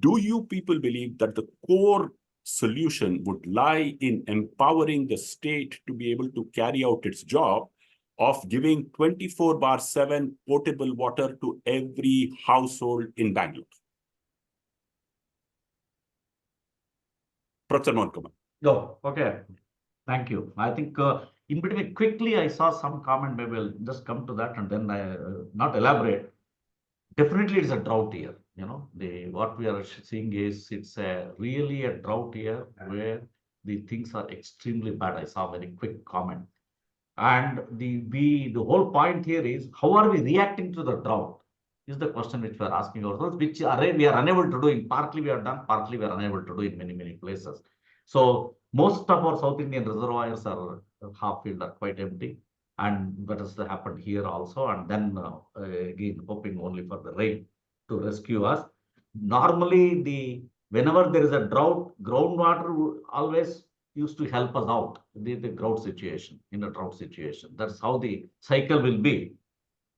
Speaker 3: Do you people believe that the core solution would lie in empowering the state to be able to carry out its job of giving 24/7 potable water to every household in Bangalore? Professor Mohan.
Speaker 6: No, okay. Thank you. I think in between, quickly, I saw some comment. Maybe I'll just come to that and then I not elaborate. Definitely, it's a drought year. You know, what we are seeing is it's really a drought year where the things are extremely bad. I saw a very quick comment. And the whole point here is how are we reacting to the drought? Is the question which we are asking ourselves, which we are unable to do in partly we are done, partly we are unable to do in many places. So most of our South Indian reservoirs are half-filled, are quite empty, and that has happened here also. And then again, hoping only for the rain to rescue us. Normally, whenever there is a drought, groundwater always used to help us out the drought situation, in a drought situation. That's how the cycle will be.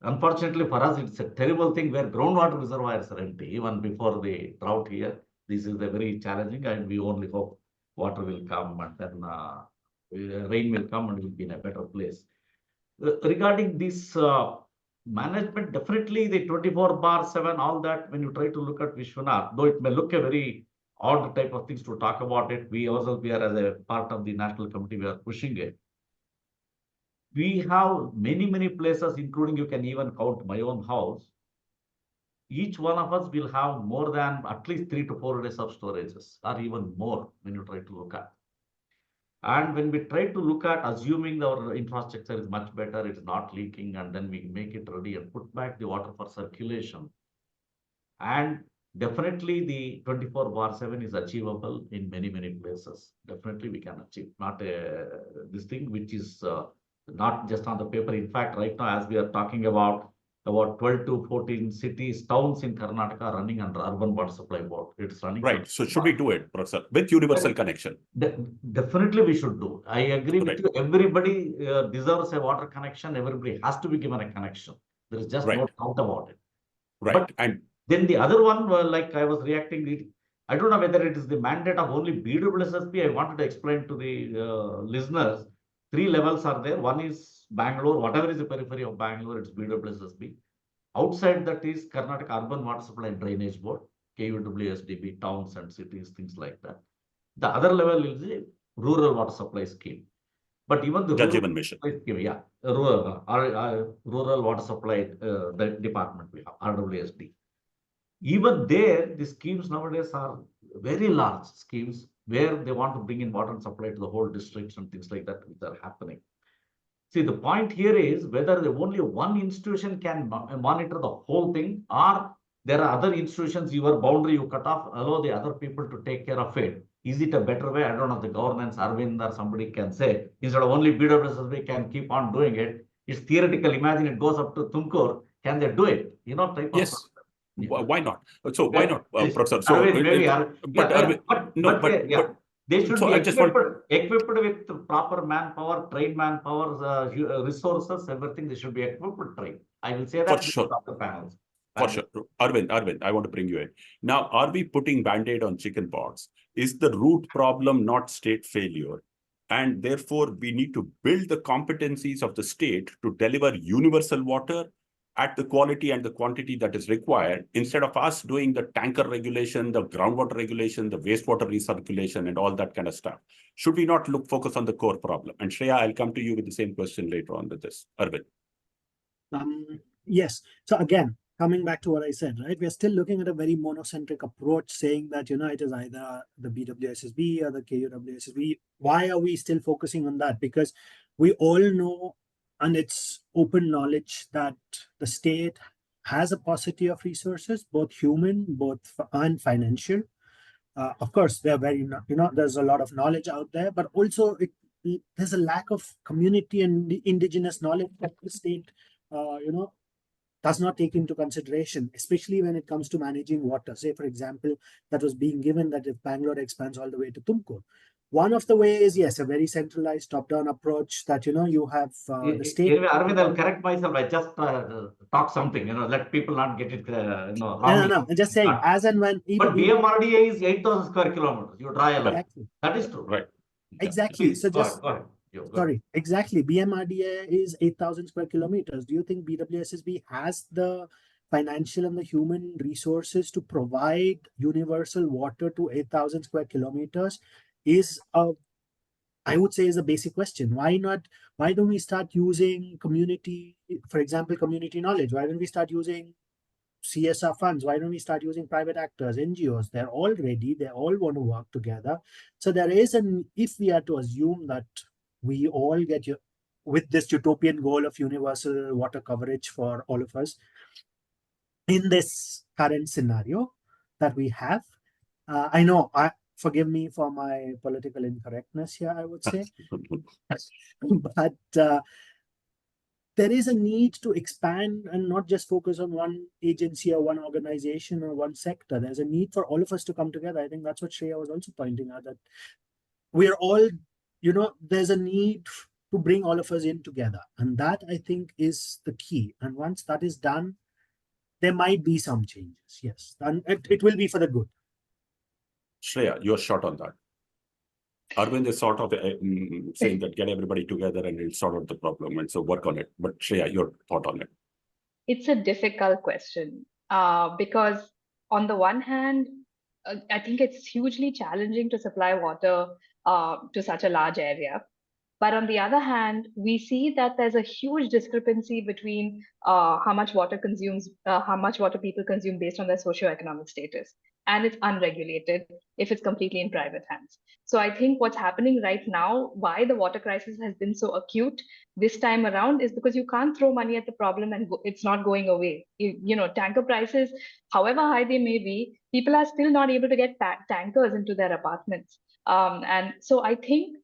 Speaker 6: Unfortunately for us, it's a terrible thing where groundwater reservoirs are empty. Even before the drought here, this is a very challenging, and we only hope water will come and then rain will come and we'll be in a better place. Regarding this management, definitely the 24/7, all that, when you try to look at Vishwanath, though it may look a very odd type of things to talk about it, we ourselves, we are as a part of the national committee, we are pushing it. We have many places, including you can even count my own house. Each one of us will have more than at least 3 to 4 days of storages, or even more when you try to look at. And when we try to look at assuming our infrastructure is much better, it's not leaking, and then we make it ready and put back the water for circulation. And definitely the 24/7 is achievable in many places. Definitely we can achieve, not this thing which is not just on the paper. In fact, right now, as we are talking about 12 to 14 cities, towns in Karnataka are running under urban water supply board. It's running.
Speaker 3: Right. So should we do it, Professor, with universal connection?
Speaker 6: Definitely we should do. I agree with you. Everybody deserves a water connection. Everybody has to be given a connection. There is just no doubt about it.
Speaker 3: Right.
Speaker 6: But and then the other one, like I was reacting, I don't know whether it is the mandate of only BWSSB. I wanted to explain to the listeners, 3 levels are there. One is Bangalore, whatever is the periphery of Bangalore, it's BWSSB. Outside that is Karnataka Urban Water Supply and Drainage Board, KUWSDB, towns and cities, things like that. The other level is the Rural Water Supply Scheme. But even the
Speaker 3: Rural Mission.
Speaker 6: Yeah, Rural Water Supply Department, we have RWSD. Even there, the schemes nowadays are very large schemes where they want to bring in water and supply to the whole districts and things like that, which are happening. See, the point here is whether only one institution can monitor the whole thing, or there are other institutions, your boundary you cut off, allow the other people to take care of it. Is it a better way? I don't know, the governance, Arvind or somebody can say, instead of only BWSSB can keep on doing it. It's theoretical. Imagine it goes up to Tumkur. Can they do it? You know, type
Speaker 3: yes.
Speaker 6: of.
Speaker 3: Why not? So why not, Professor? So,
Speaker 6: Arvind, maybe, they should be equipped with proper manpower, trained manpower, resources, everything. They should be equipped with trained. I will say that
Speaker 3: for sure.
Speaker 6: The panels.
Speaker 3: For sure. Arvind, I want to bring you in. Now, are we putting Band-Aid on chickenpox? Is the root problem not state failure? And therefore, we need to build the competencies of the state to deliver universal water at the quality and the quantity that is required, instead of us doing the tanker regulation, the groundwater regulation, the wastewater recirculation, and all that kind of stuff. Should we not focus on the core problem? And Shreya, I'll come to you with the same question later on with this. Arvind.
Speaker 5: Yes. So again, coming back to what I said, right? We're still looking at a very monocentric approach, saying that, you know, it is either the BWSSB or the KUWSSB. Why are we still focusing on that? Because we all know, and it's open knowledge, that the state has a paucity of resources, both human, and financial. Of course, they're very, you know, there's a lot of knowledge out there, but also there's a lack of community and indigenous knowledge that the state, you know, does not take into consideration, especially when it comes to managing water. Say, for example, that was being given that if Bangalore expands all the way to Tumkur, One of the ways, yes, a very centralized top-down approach that, you have the state.
Speaker 6: Anyway, Arvind, I'll correct myself. I just talk something, let people not get it,
Speaker 5: No,
Speaker 6: wrongly.
Speaker 5: no, I'm just saying, as and when.
Speaker 6: But BMRDA is 8,000 square kilometers. You draw a line.
Speaker 5: Exactly.
Speaker 6: That is true.
Speaker 3: Right.
Speaker 5: Exactly.
Speaker 6: Please,
Speaker 5: So
Speaker 6: go
Speaker 5: just,
Speaker 6: ahead. Go ahead.
Speaker 5: sorry, exactly. BMRDA is 8,000 square kilometers. Do you think BWSSB has the financial and the human resources to provide universal water to 8,000 square kilometers? I would say is a basic question. Why not? Why don't we start using community, for example, community knowledge? Why don't we start using CSR funds? Why don't we start using private actors, NGOs? They're all ready. They all want to work together. So there is if we are to assume that we all get with this utopian goal of universal water coverage for all of us in this current scenario that we have, I know, forgive me for my political incorrectness here, I would say, but there is a need to expand and not just focus on one agency or one organization or one sector. There's a need for all of us to come together. I think that's what Shreya was also pointing out, that we're all, there's a need to bring all of us in together. And that, I think, is the key. And once that is done, there might be some changes, yes. And it will be for the good.
Speaker 3: Shreya, you're short on that. Arvind is sort of saying that get everybody together and it'll sort out the problem, and so work on it. But Shreya, your thought on it?
Speaker 4: It's a difficult question because on the one hand, I think it's hugely challenging to supply water to such a large area. But on the other hand, we see that there's a huge discrepancy between how much water people consume based on their socioeconomic status. And it's unregulated if it's completely in private hands. So I think what's happening right now, why the water crisis has been so acute this time around, is because you can't throw money at the problem and it's not going away. Tanker prices, however high they may be, people are still not able to get tankers into their apartments. And so I think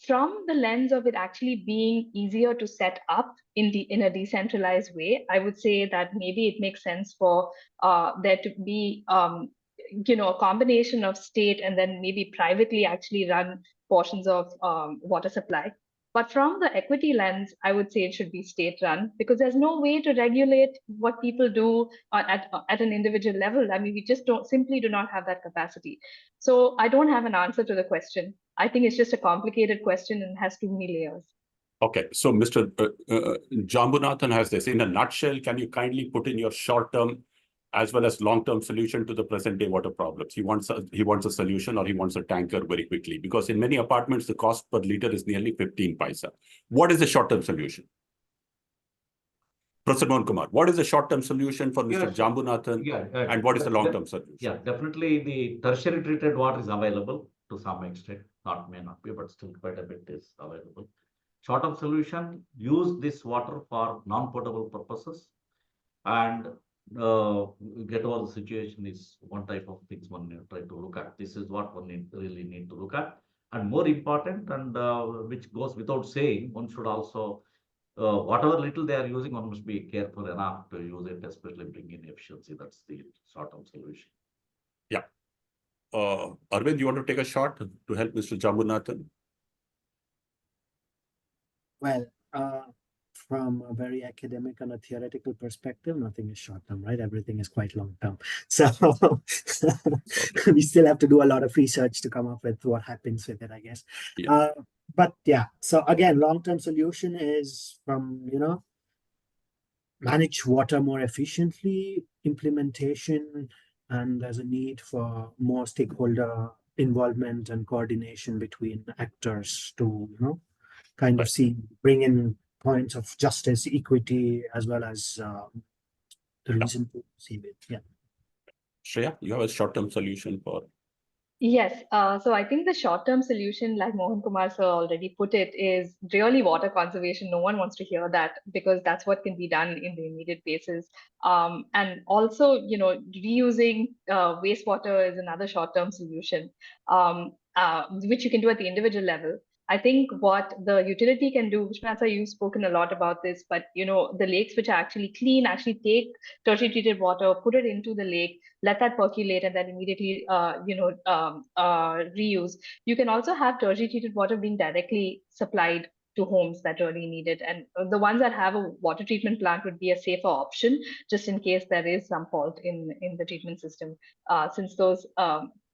Speaker 4: from the lens of it actually being easier to set up in a decentralized way, I would say that maybe it makes sense for there to be a combination of state and then maybe privately actually run portions of water supply. But from the equity lens, I would say it should be state run, because there's no way to regulate what people do at an individual level. I mean, we just simply do not have that capacity. So I don't have an answer to the question. I think it's just a complicated question and has too many layers.
Speaker 3: Okay, so Mr. Jambunathan has this. In a nutshell, can you kindly put in your short-term as well as long-term solution to the present-day water problems? He wants a solution, or he wants a tanker very quickly, because in many apartments, the cost per liter is nearly 15 paisa. What is the short-term solution? Professor Mohan Kumar, what is the short-term solution for Mr. Jambunathan? And what is the long-term solution?
Speaker 6: Yeah, definitely the tertiary treated water is available to some extent. May not be, but still quite a bit is available. Short-term solution, use this water for non-potable purposes and get over the situation is one type of things one need to try to look at. This is what one really need to look at. And more important, and which goes without saying, one should also, whatever little they are using, one must be careful enough to use it, especially bring in efficiency. That's the short-term solution.
Speaker 3: Yeah. Arvind, you want to take a shot to help Mr. Jambunathan?
Speaker 5: Well, from a very academic and a theoretical perspective, nothing is short-term, right? Everything is quite long-term. So we still have to do a lot of research to come up with what happens with it, I guess.
Speaker 3: Yeah.
Speaker 5: But yeah, so again, long-term solution is from, manage water more efficiently, implementation, and there's a need for more stakeholder involvement and coordination between actors to, kind of bring in points of justice, equity, as well as the reason to see it. Yeah.
Speaker 3: Shreya, you have a short-term solution for?
Speaker 4: Yes. So I think the short-term solution, like Mohan Kumar sir already put it, is really water conservation. No one wants to hear that, because that's what can be done in the immediate basis. And also, reusing wastewater is another short-term solution, which you can do at the individual level. I think what the utility can do, Vishwanath sir, you've spoken a lot about this, but the lakes which are actually clean actually take tertiary treated water, put it into the lake, let that percolate, and then immediately reuse. You can also have tertiary treated water being directly supplied to homes that really need it, and the ones that have a water treatment plant would be a safer option, just in case there is some fault in the treatment system, since those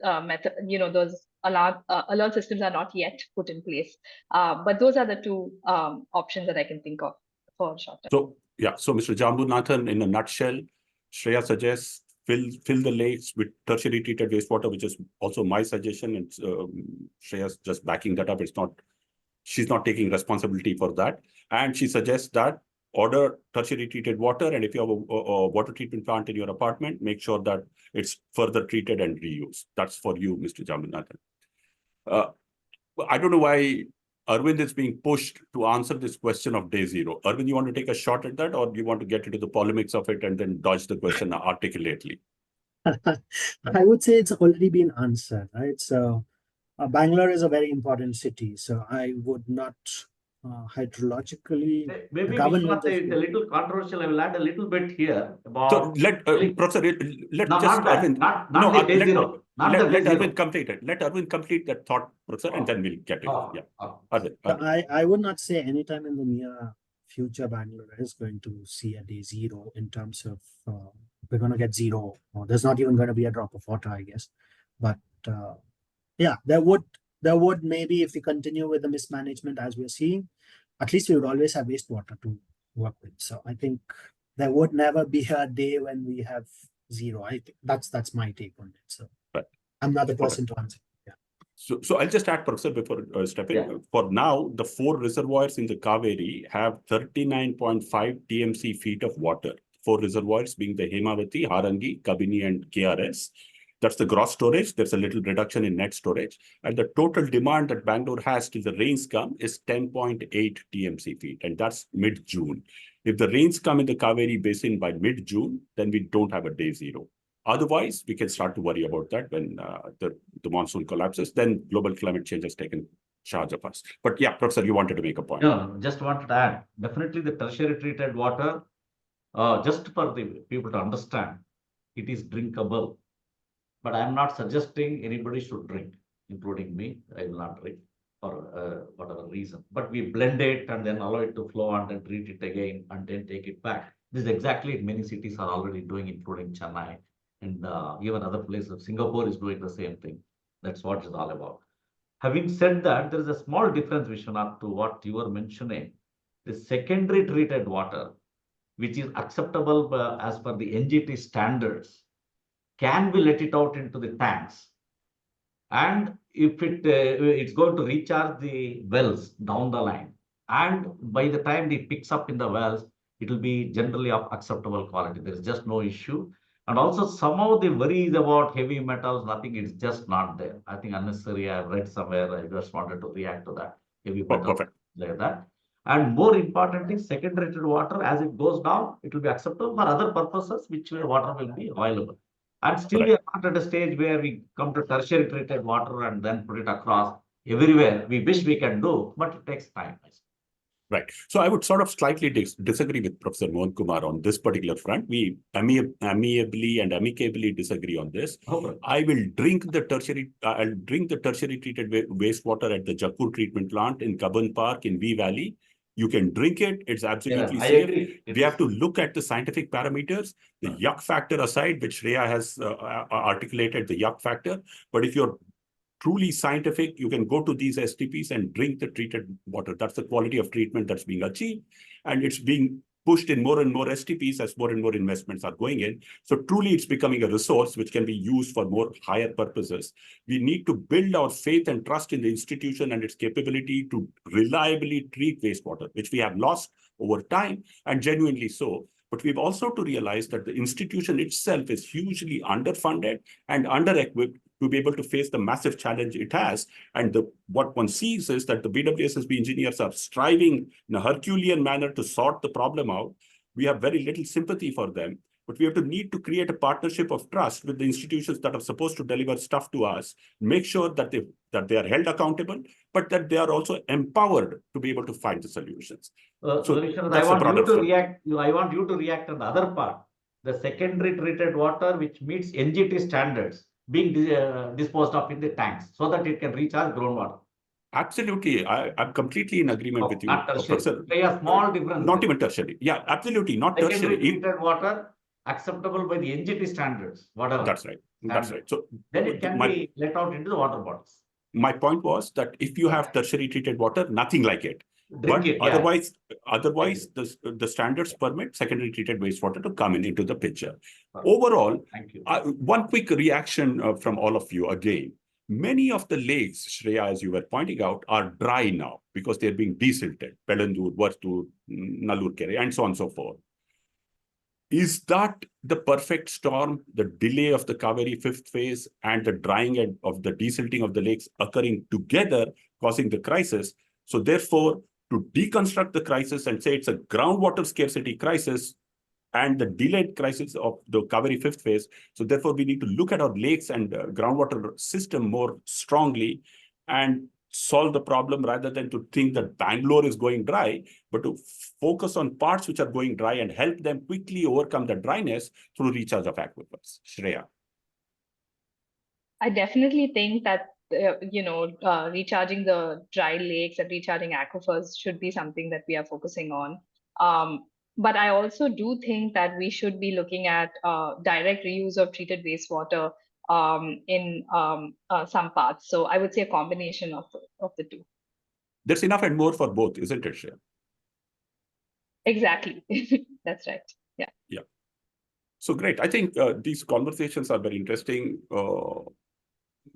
Speaker 4: those alert systems are not yet put in place. But those are the two options that I can think of for short term.
Speaker 3: So yeah, so Mr. Jambunathan, in a nutshell, Shreya suggests fill the lakes with tertiary treated wastewater, which is also my suggestion. And Shreya's just backing that up. She's not taking responsibility for that. And she suggests that order tertiary treated water. And if you have a water treatment plant in your apartment, make sure that it's further treated and reused. That's for you, Mr. Jambunathan. I don't know why Arvind is being pushed to answer this question of day zero. Arvind, you want to take a shot at that, or do you want to get into the polemics of it and then dodge the question articulately?
Speaker 5: I would say it's already been answered, right? So Bangalore is a very important city, so I would not hydrologically.
Speaker 6: Maybe
Speaker 5: government
Speaker 6: Vishwanath, it's a little controversial. I will add a little bit here about.
Speaker 3: So Professor, let Arvind complete it. Let Arvind complete that thought, Professor, and then we'll get it. Yeah.
Speaker 5: I would not say anytime in the near future Bangalore is going to see a day zero in terms of we're going to get zero. There's not even going to be a drop of water, I guess. But yeah, there would maybe, if we continue with the mismanagement as we're seeing, at least we would always have wastewater to work with. So I think there would never be a day when we have zero. I think that's my take on it. So I'm not the person to answer. Yeah.
Speaker 3: So I'll just add, Professor, before stepping. Yeah. For now, the 4 reservoirs in the Kaveri have 39.5 TMC feet of water. 4 reservoirs being the Hemavati, Harangi, Kabini, and KRS. That's the gross storage. There's a little reduction in net storage. And the total demand that Bangalore has till the rains come is 10.8 TMC feet. And that's mid-June. If the rains come in the Kaveri Basin by mid-June, then we don't have a day zero. Otherwise, we can start to worry about that when the monsoon collapses. Then global climate change has taken charge of us. But yeah, Professor, you wanted to make a point.
Speaker 6: No, just wanted to add, definitely the tertiary treated water, just for the people to understand, it is drinkable. But I'm not suggesting anybody should drink, including me. I will not drink for whatever reason. But we blend it and then allow it to flow and then treat it again and then take it back. This is exactly what many cities are already doing, including Chennai and even other places. Singapore is doing the same thing. That's what it's all about. Having said that, there is a small difference, Vishwanath, to what you were mentioning. The secondary treated water, which is acceptable as per the NGT standards, can we let it out into the tanks? And if it's going to recharge the wells down the line, and by the time it picks up in the wells, it will be generally of acceptable quality. There is just no issue. And also somehow the worries about heavy metals, nothing, it's just not there. I think unnecessary. I've read somewhere, I just wanted to react to that. Heavy metals like that. And more importantly, secondary treated water, as it goes down, it will be acceptable for other purposes, which water will be available. And still we are not at a stage where we come to tertiary treated water and then put it across everywhere. We wish we can do, but it takes time.
Speaker 3: Right. So I would sort of slightly disagree with Professor Mohan Kumar on this particular front. We amiably and amicably disagree on this. Okay. I will drink the tertiary. I'll drink the tertiary treated wastewater at the Jaipur treatment plant in Kaban Park in V Valley. You can drink it. It's absolutely safe. I agree. We have to look at the scientific parameters, the yuck factor aside, which Shreya has articulated the yuck factor. But if you're truly scientific, you can go to these STPs and drink the treated water. That's the quality of treatment that's being achieved. And it's being pushed in more and more STPs as more and more investments are going in. So truly it's becoming a resource which can be used for more higher purposes. We need to build our faith and trust in the institution and its capability to reliably treat wastewater, which we have lost over time, and genuinely so. But we've also to realize that the institution itself is hugely underfunded and under-equipped to be able to face the massive challenge it has. And what one sees is that the BWSSB engineers are striving in a Herculean manner to sort the problem out. We have very little sympathy for them, but we need to create a partnership of trust with the institutions that are supposed to deliver stuff to us, make sure that they that they are held accountable, but that they are also empowered to be able to find the solutions. So
Speaker 6: Vishwanath,
Speaker 3: that's the broader story.
Speaker 6: I want you to react on the other part. The secondary treated water, which meets NGT standards, being disposed of in the tanks so that it can recharge groundwater.
Speaker 3: Absolutely. I'm completely in agreement with you,
Speaker 6: Not tertiary.
Speaker 3: Professor.
Speaker 6: By a small difference.
Speaker 3: Not even tertiary. Yeah, absolutely. Not
Speaker 6: Secondary
Speaker 3: tertiary.
Speaker 6: treated water acceptable by the NGT standards, whatever.
Speaker 3: That's right. That's right. So
Speaker 6: then it can be let out into the water bottles.
Speaker 3: My point was that if you have tertiary treated water, nothing like it.
Speaker 6: Drink it,
Speaker 3: otherwise, the standards permit secondary treated wastewater to come into the picture. Overall,
Speaker 6: thank you.
Speaker 3: One quick reaction from all of you again. Many of the lakes, Shreya, as you were pointing out, are dry now because they're being desilted. Pelandur, Vartur, Nallurkere, and so on and so forth. Is that the perfect storm, the delay of the Kaveri fifth phase and the drying of the desilting of the lakes occurring together, causing the crisis? So therefore, to deconstruct the crisis and say it's a groundwater scarcity crisis and the delayed crisis of the Kaveri fifth phase, so therefore we need to look at our lakes and groundwater system more strongly and solve the problem rather than to think that Bangalore is going dry, but to focus on parts which are going dry and help them quickly overcome the dryness through recharge of aquifers. Shreya.
Speaker 4: I definitely think that recharging the dry lakes and recharging aquifers should be something that we are focusing on. But I also do think that we should be looking at direct reuse of treated wastewater in some parts. So I would say a combination of the two.
Speaker 3: There's enough and more for both, isn't it, Shreya?
Speaker 4: Exactly. That's right. Yeah.
Speaker 3: Yeah. So great. I think these conversations are very interesting.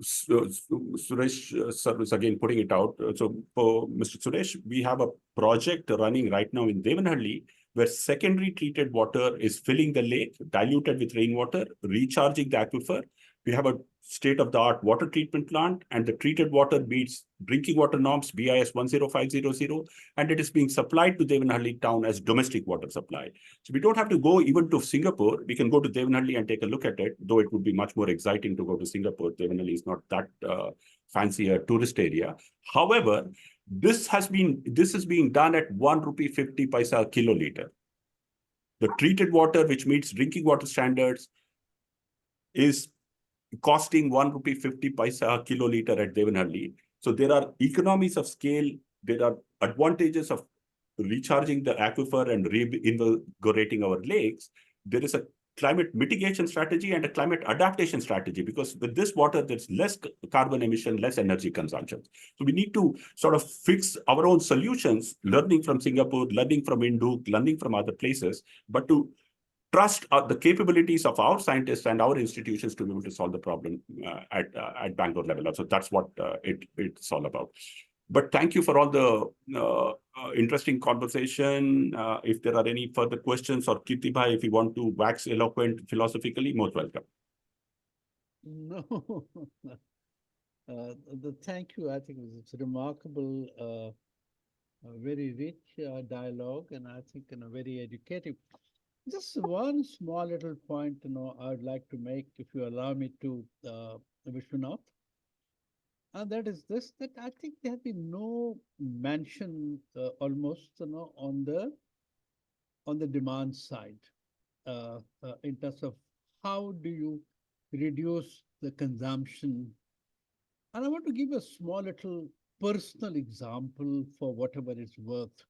Speaker 3: Suresh sir is again putting it out. So for Mr. Suresh, we have a project running right now in Devanhalli where secondary treated water is filling the lake, diluted with rainwater, recharging the aquifer. We have a state-of-the-art water treatment plant, and the treated water meets drinking water norms BIS 10500, and it is being supplied to Devanhalli town as domestic water supply. So we don't have to go even to Singapore. We can go to Devanhalli and take a look at it, though it would be much more exciting to go to Singapore. Devanhalli is not that fancy a tourist area. However, this is being done at 1 rupee 50 paisa a kiloliter. The treated water, which meets drinking water standards, is costing 1 rupee 50 paisa a kiloliter at Devanhalli. So there are economies of scale. There are advantages of recharging the aquifer and reinvigorating our lakes. There is a climate mitigation strategy and a climate adaptation strategy, because with this water, there's less carbon emission, less energy consumption. So we need to sort of fix our own solutions, learning from Singapore, learning from India, learning from other places, but to trust the capabilities of our scientists and our institutions to be able to solve the problem at Bangalore level. So that's what it's all about. But thank you for all the interesting conversation. If there are any further questions, or Kirti Bhai, if you want to wax eloquent philosophically, most welcome.
Speaker 7: No, thank you. I think it's remarkable, very rich dialogue, and I think very educative. Just one small little point, I would like to make, if you allow me to, Vishwanath. And that is this, that I think there has been no mention almost, on the demand side, in terms of how do you reduce the consumption. And I want to give a small little personal example for whatever it's worth.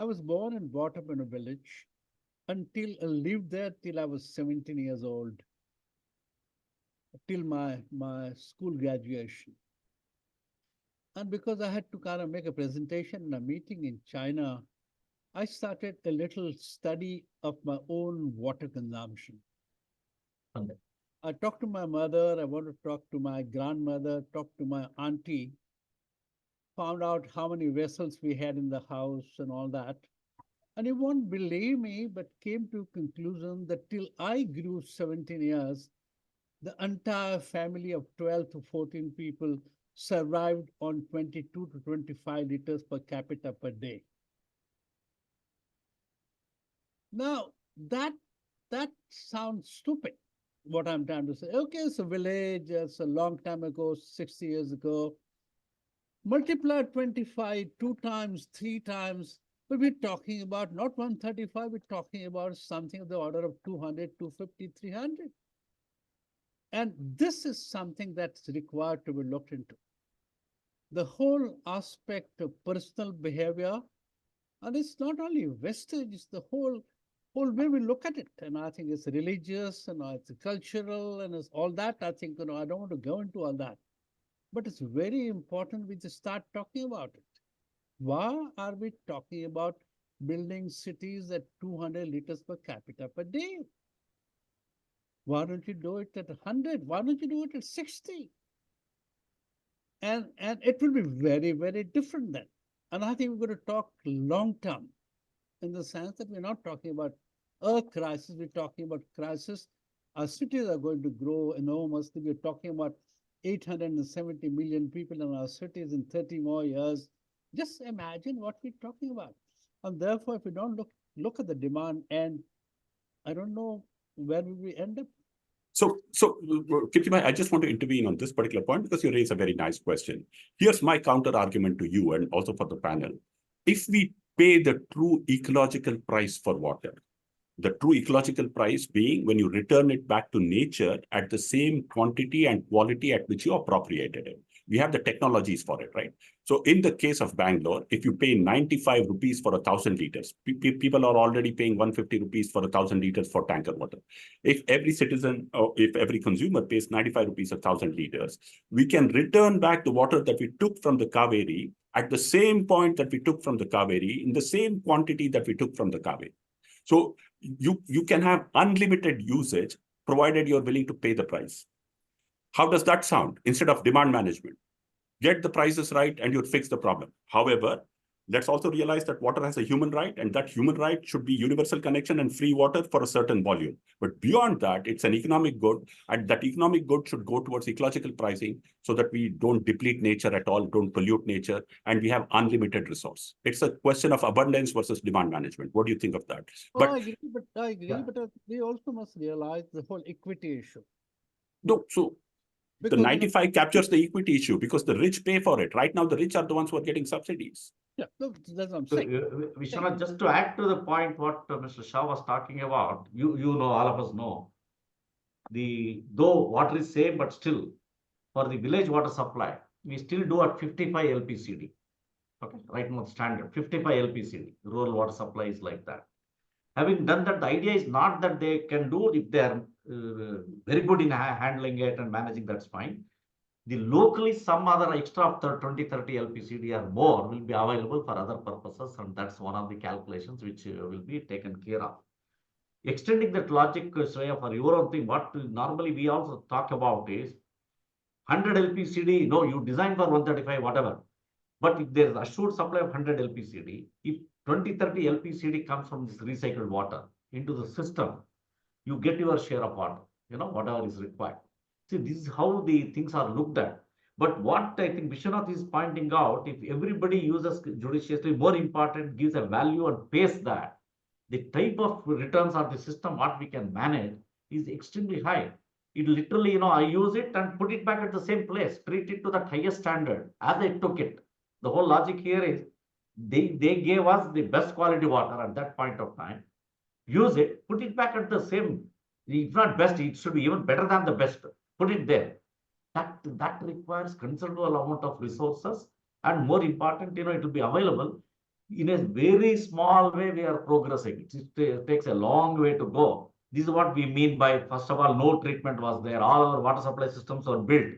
Speaker 7: I was born and brought up in a village until I lived there till I was 17 years old, till my school graduation. And because I had to kind of make a presentation in a meeting in China, I started a little study of my own water consumption.
Speaker 6: Okay.
Speaker 7: I talked to my mother, I want to talk to my grandmother, talk to my auntie, found out how many vessels we had in the house and all that. And you won't believe me, but came to conclusion that till I grew 17 years, the entire family of 12 to 14 people survived on 22 to 25 liters per capita per day. Now, that sounds stupid. what I'm trying to say. Okay, it's a village, it's a long time ago, 60 years ago. Multiply 25, 2 times, 3 times, but we're talking about not 135, we're talking about something of the order of 200, 250, 300. And this is something that's required to be looked into. The whole aspect of personal behavior, and it's not only vestige, it's the whole way we look at it. And I think it's religious and it's cultural and it's all that. I think, I don't want to go into all that. But it's very important we just start talking about it. Why are we talking about building cities at 200 liters per capita per day? Why don't you do it at 100? Why don't you do it at 60? And it will be very, very different then. And I think we're going to talk long term in the sense that we're not talking about a crisis, we're talking about crisis. Our cities are going to grow enormously. We're talking about 870 million people in our cities in 30 more years. Just imagine what we're talking about. And therefore, if we don't look at the demand end, I don't know where will we end up.
Speaker 3: So, Kirti, I just want to intervene on this particular point because you raise a very nice question. Here's my counter argument to you and also for the panel. If we pay the true ecological price for water, the true ecological price being when you return it back to nature at the same quantity and quality at which you appropriated it. We have the technologies for it, right? So in the case of Bangalore, if you pay 95 rupees for 1,000 liters, people are already paying 150 rupees for 1,000 liters for tanker water. If every citizen or if every consumer pays 95 rupees 1,000 liters, we can return back the water that we took from the Kaveri at the same point that we took from the Kaveri in the same quantity that we took from the Kaveri. So you can have unlimited usage provided you're willing to pay the price. How does that sound? Instead of demand management, get the prices right and you'll fix the problem. However, let's also realize that water has a human right, and that human right should be universal connection and free water for a certain volume. But beyond that, it's an economic good, and that economic good should go towards ecological pricing so that we don't deplete nature at all, don't pollute nature, and we have unlimited resource. It's a question of abundance versus demand management. What do you think of that?
Speaker 7: I agree,
Speaker 6: Yeah.
Speaker 7: but we also must realize the whole equity issue.
Speaker 3: No, so the 95 captures the equity issue because the rich pay for it. Right now, the rich are the ones who are getting subsidies.
Speaker 7: Yeah, no, that's what I'm
Speaker 6: So,
Speaker 7: saying.
Speaker 6: Vishwanath, just to add to the point what Mr. Shah was talking about, you know, all of us know, though water is safe, but still, for the village water supply, we still do at 55 LPCD. Okay, right now standard 55 LPCD. Rural water supply is like that. Having done that, the idea is not that they can do if they are very good in handling it and managing, that's fine. The locally some other extra of 20, 30 LPCD or more will be available for other purposes, and that's one of the calculations which will be taken care of. Extending that logic, Shreya, for your own thing, what normally we also talk about is 100 LPCD, no, you design for 135, whatever. But if there is assured supply of 100 LPCD, if 20, 30 LPCD comes from this recycled water into the system, you get your share of water, whatever is required. See, this is how the things are looked at. But what I think Vishwanath is pointing out, if everybody uses judiciously, more important, gives a value and pays that, the type of returns of the system, what we can manage is extremely high. It literally, I use it and put it back at the same place, treat it to that highest standard as I took it. The whole logic here is they gave us the best quality water at that point of time. Use it, put it back at the same, if not best, it should be even better than the best. Put it there. That requires considerable amount of resources, and more important, it will be available in a very small way. We are progressing. It takes a long way to go. This is what we mean by, first of all, no treatment was there. All our water supply systems were built.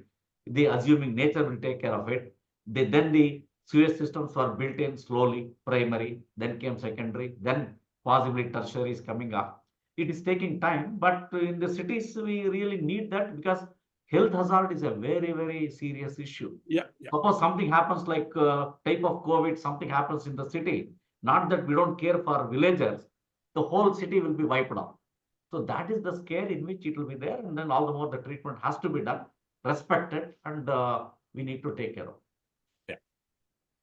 Speaker 6: They assuming nature will take care of it. Then the sewage systems were built in slowly, primary, then came secondary, then possibly tertiary is coming up. It is taking time, but in the cities, we really need that because health hazard is a very, very serious issue.
Speaker 3: Yeah.
Speaker 6: Suppose something happens like type of COVID, something happens in the city, not that we don't care for villagers, the whole city will be wiped out. So that is the scare in which it will be there. And then all the more the treatment has to be done, respected, and we need to take care of.
Speaker 3: Yeah,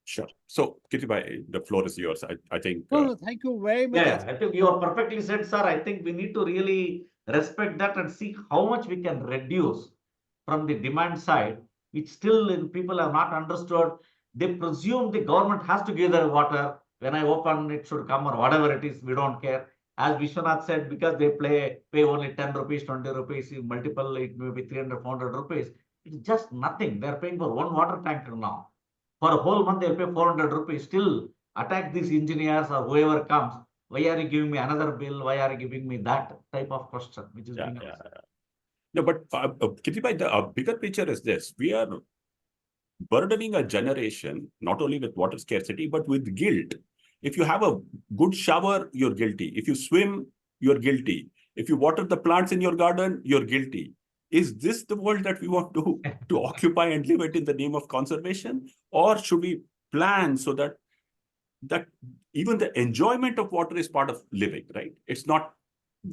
Speaker 3: sure. So, Kirti, the floor is yours. I think.
Speaker 7: No, thank you very much.
Speaker 6: Yeah, I think you are perfectly said, sir. I think we need to really respect that and see how much we can reduce from the demand side, which still people have not understood. They presume the government has to give their water. When I open, it should come or whatever it is, we don't care. As Vishwanath said, because they pay only 10 rupees, 20 rupees, you multiple, it may be 300, 400 rupees. It's just nothing. They're paying for one water tanker now. For a whole month, they'll pay 400 rupees. Still attack these engineers or whoever comes. Why are you giving me another bill? Why are you giving me that type of question, which is being asked?
Speaker 3: No, but Kirti, the bigger picture is this. We are burdening a generation, not only with water scarcity, but with guilt. If you have a good shower, you're guilty. If you swim, you're guilty. If you water the plants in your garden, you're guilty. Is this the world that we want to occupy and live it in the name of conservation? Or should we plan so that even the enjoyment of water is part of living, right? It's not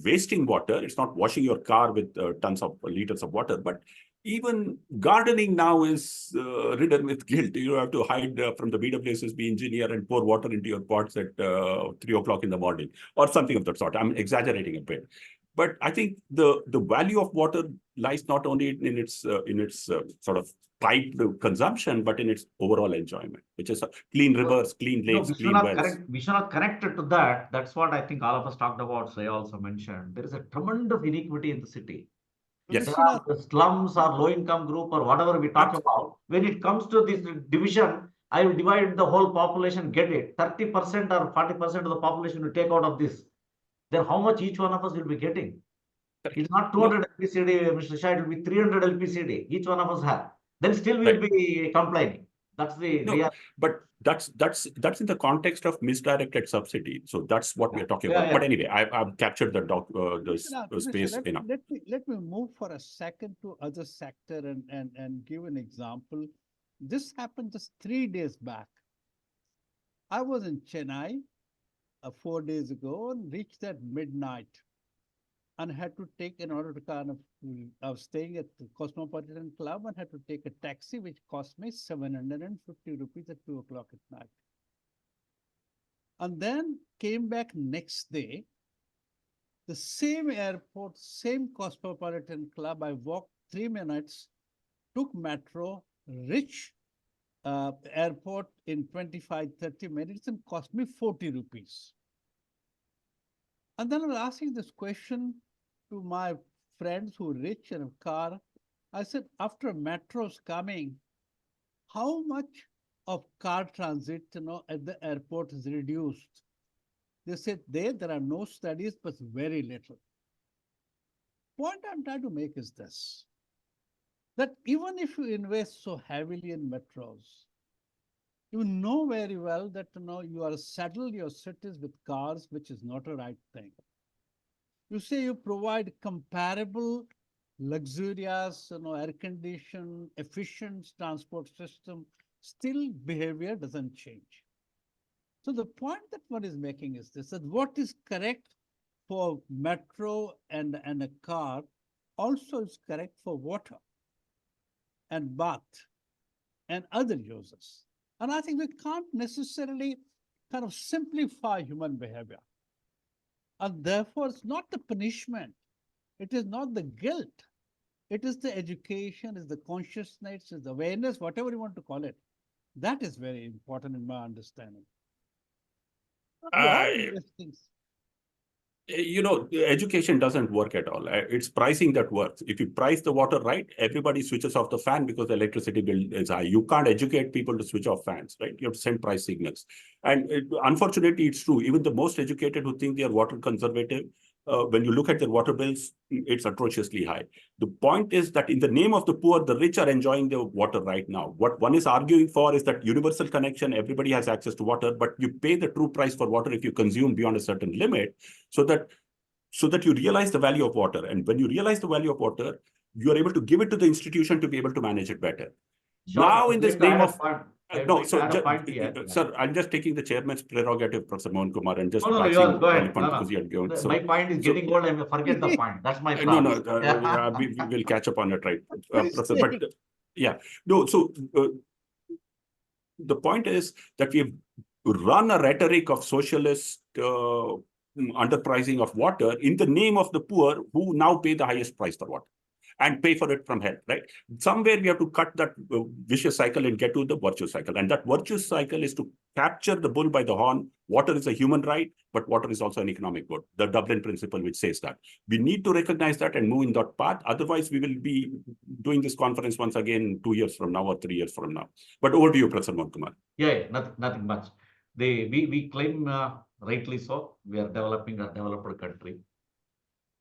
Speaker 3: wasting water. It's not washing your car with tons of liters of water, but even gardening now is ridden with guilt. You have to hide from the BWSSB engineer and pour water into your pots at 3 o'clock in the morning or something of that sort. I'm exaggerating a bit. But I think the value of water lies not only in its sort of piped consumption, but in its overall enjoyment, which is clean rivers, clean lakes, clean wells.
Speaker 6: Vishwanath connected to that. That's what I think all of us talked about. Shreya also mentioned. There is a tremendous inequity in the city.
Speaker 3: Yes.
Speaker 6: There are the slums or low-income group or whatever we talk about. When it comes to this division, I will divide the whole population, get it. 30% or 40% of the population will take out of this. Then how much each one of us will be getting? It's not 200 LPCD, Mr. Shah, it will be 300 LPCD. Each one of us have. Then still we will be complaining. That's the real.
Speaker 3: But that's in the context of misdirected subsidy. So that's what we are talking about. But anyway, I've captured the space enough.
Speaker 7: Let me move for a second to other sector and give an example. This happened just 3 days back. I was in Chennai 4 days ago and reached at midnight and had to take, in order to I was staying at the Cosmopolitan Club and had to take a taxi, which cost me 750 rupees at 2 o'clock at night. And then came back next day, the same airport, same Cosmopolitan Club. I walked 3 minutes, took metro, reached airport in 25-30 minutes and cost me 40 rupees. And then I was asking this question to my friends who are rich in a car. I said, after metro's coming, how much of car transit, at the airport is reduced? They said there are no studies, but very little. Point I'm trying to make is this, that even if you invest so heavily in metros, you know very well that you are saddled your cities with cars, which is not a right thing. You say you provide comparable, luxurious, air-conditioned, efficient transport system, still behavior doesn't change. So the point that one is making is this, that what is correct for metro and a car also is correct for water and bath and other users. And I think we can't necessarily kind of simplify human behavior. And therefore, it's not the punishment. It is not the guilt. It is the education, it's the consciousness, it's the awareness, whatever you want to call it. That is very important in my understanding.
Speaker 3: Education doesn't work at all. It's pricing that works. If you price the water right, everybody switches off the fan because the electricity bill is high. You can't educate people to switch off fans, right? You have to send price signals. And unfortunately, it's true. Even the most educated who think they are water conservative, when you look at their water bills, it's atrociously high. The point is that in the name of the poor, the rich are enjoying the water right now. What one is arguing for is that universal connection, everybody has access to water, but you pay the true price for water if you consume beyond a certain limit, so that you realize the value of water. And when you realize the value of water, you are able to give it to the institution to be able to manage it better.
Speaker 6: Sure.
Speaker 3: Now, in this name of...
Speaker 6: Sir,
Speaker 3: I'm just taking the chairman's prerogative, Professor Mohan Kumar, and just
Speaker 6: go ahead. My point is getting old, I forget the point. That's my problem.
Speaker 3: We will catch up on it, right, Professor? But the point is that we've run a rhetoric of socialist underpricing of water in the name of the poor who now pay the highest price for water and pay for it from hell, right? Somewhere we have to cut that vicious cycle and get to the virtuous cycle. And that virtuous cycle is to capture the bull by the horn. Water is a human right, but water is also an economic good. The Dublin principle, which says that. We need to recognize that and move in that path. Otherwise, we will be doing this conference once again 2 years from now or 3 years from now. But over to you, Professor Mohan Kumar.
Speaker 6: Yeah, nothing much. We claim, rightly so, we are developing a developed country.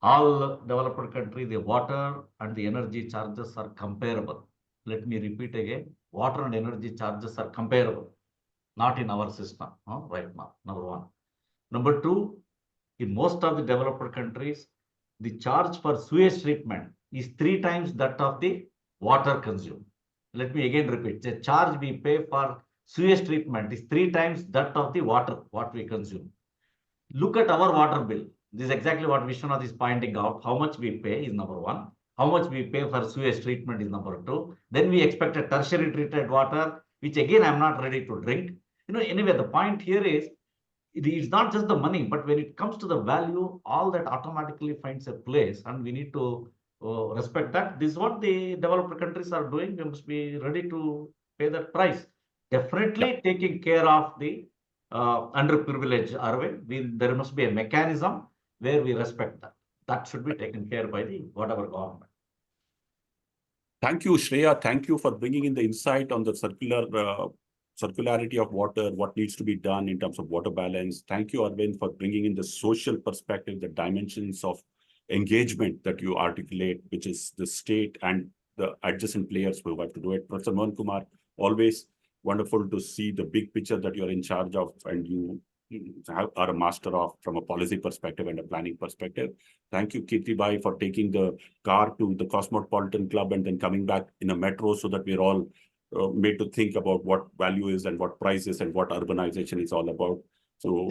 Speaker 6: All developed country, the water and the energy charges are comparable. Let me repeat again, water and energy charges are comparable, not in our system right now, number one. Number two, in most of the developed countries, the charge for sewage treatment is 3 times that of the water consumed. Let me again repeat, the charge we pay for sewage treatment is 3 times that of the water, what we consume. Look at our water bill. This is exactly what Vishwanath is pointing out. How much we pay is number one. How much we pay for sewage treatment is number two. Then we expect a tertiary treated water, which again, I'm not ready to drink. Anyway, the point here is, it is not just the money, but when it comes to the value, all that automatically finds a place, and we need to respect that. This is what the developed countries are doing. We must be ready to pay that price. Definitely taking care of the underprivileged, Arvind. There must be a mechanism where we respect that. That should be taken care by the whatever government.
Speaker 3: Thank you, Shreya. Thank you for bringing in the insight on the circularity of water, what needs to be done in terms of water balance. Thank you, Arvind, for bringing in the social perspective, the dimensions of engagement that you articulate, which is the state and the adjacent players who have to do it. Professor Mohan Kumar, always wonderful to see the big picture that you're in charge of and you are a master of from a policy perspective and a planning perspective. Thank you, Kirti Bhai, for taking the car to the Cosmopolitan Club and then coming back in a metro so that we're all made to think about what value is and what price is and what urbanization is all about. So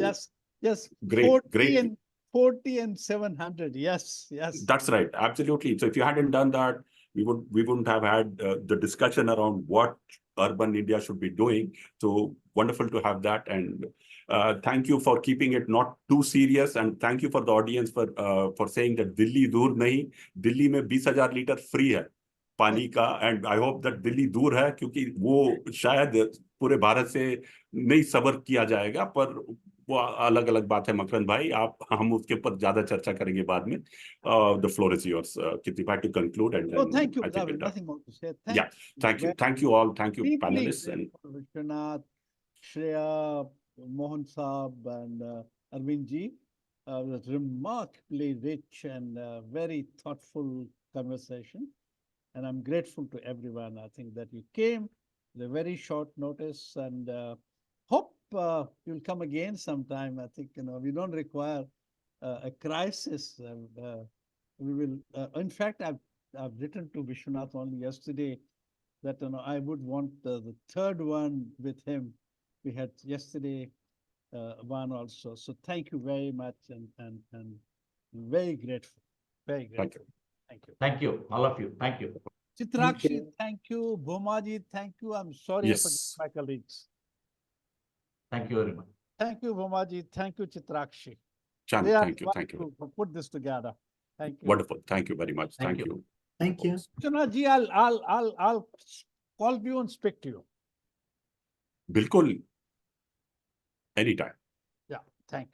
Speaker 7: yes,
Speaker 3: great,
Speaker 7: 40 and 700. Yes.
Speaker 3: That's right, absolutely. So if you hadn't done that, we wouldn't have had the discussion around what urban India should be doing. So wonderful to have that, and thank you for keeping it not too serious, and thank you for the audience for saying that Delhi dur nahi, Delhi mein 20,000 liter free hai पानी का, and I hope that Delhi दूर है क्योंकि वो शायद पूरे भारत से नहीं सबर किया जाएगा, पर वो अलग अलग बात है। मकरंद भाई, हम उसके ऊपर ज्यादा चर्चा करेंगे बाद में. The floor is yours, Kirti Bhai, to conclude, and then
Speaker 7: thank you.
Speaker 3: I think
Speaker 7: Nothing more to say.
Speaker 3: Thank you all, thank you panelists and
Speaker 7: Vishwanath, Shreya, Mohan Saab, and Arvind ji. It was remarkably rich and very thoughtful conversation. And I'm grateful to everyone. I think that you came with a very short notice, and hope you'll come again sometime. I think, we don't require a crisis. We will, in fact, I've written to Vishwanath only yesterday that, I would want the third one with him. We had yesterday one also. So thank you very much, and very grateful. Very grateful.
Speaker 3: thank you.
Speaker 6: Thank you, all of you. Thank you.
Speaker 7: Chitrakshi, thank you. Bhomaji, thank you. I'm sorry I forget my colleagues.
Speaker 6: Thank you very much.
Speaker 7: Thank you, Bhomaji. Thank you, Chitrakshi.
Speaker 3: Chan, thank you.
Speaker 7: For put this together. Thank you.
Speaker 3: Wonderful. Thank you very much.
Speaker 6: Thank
Speaker 3: Thank
Speaker 6: you.
Speaker 3: you.
Speaker 5: Thank you.
Speaker 7: Vishwanath ji, I'll call you and speak to you.
Speaker 3: Bilkul. Anytime.
Speaker 7: Yeah, thank you.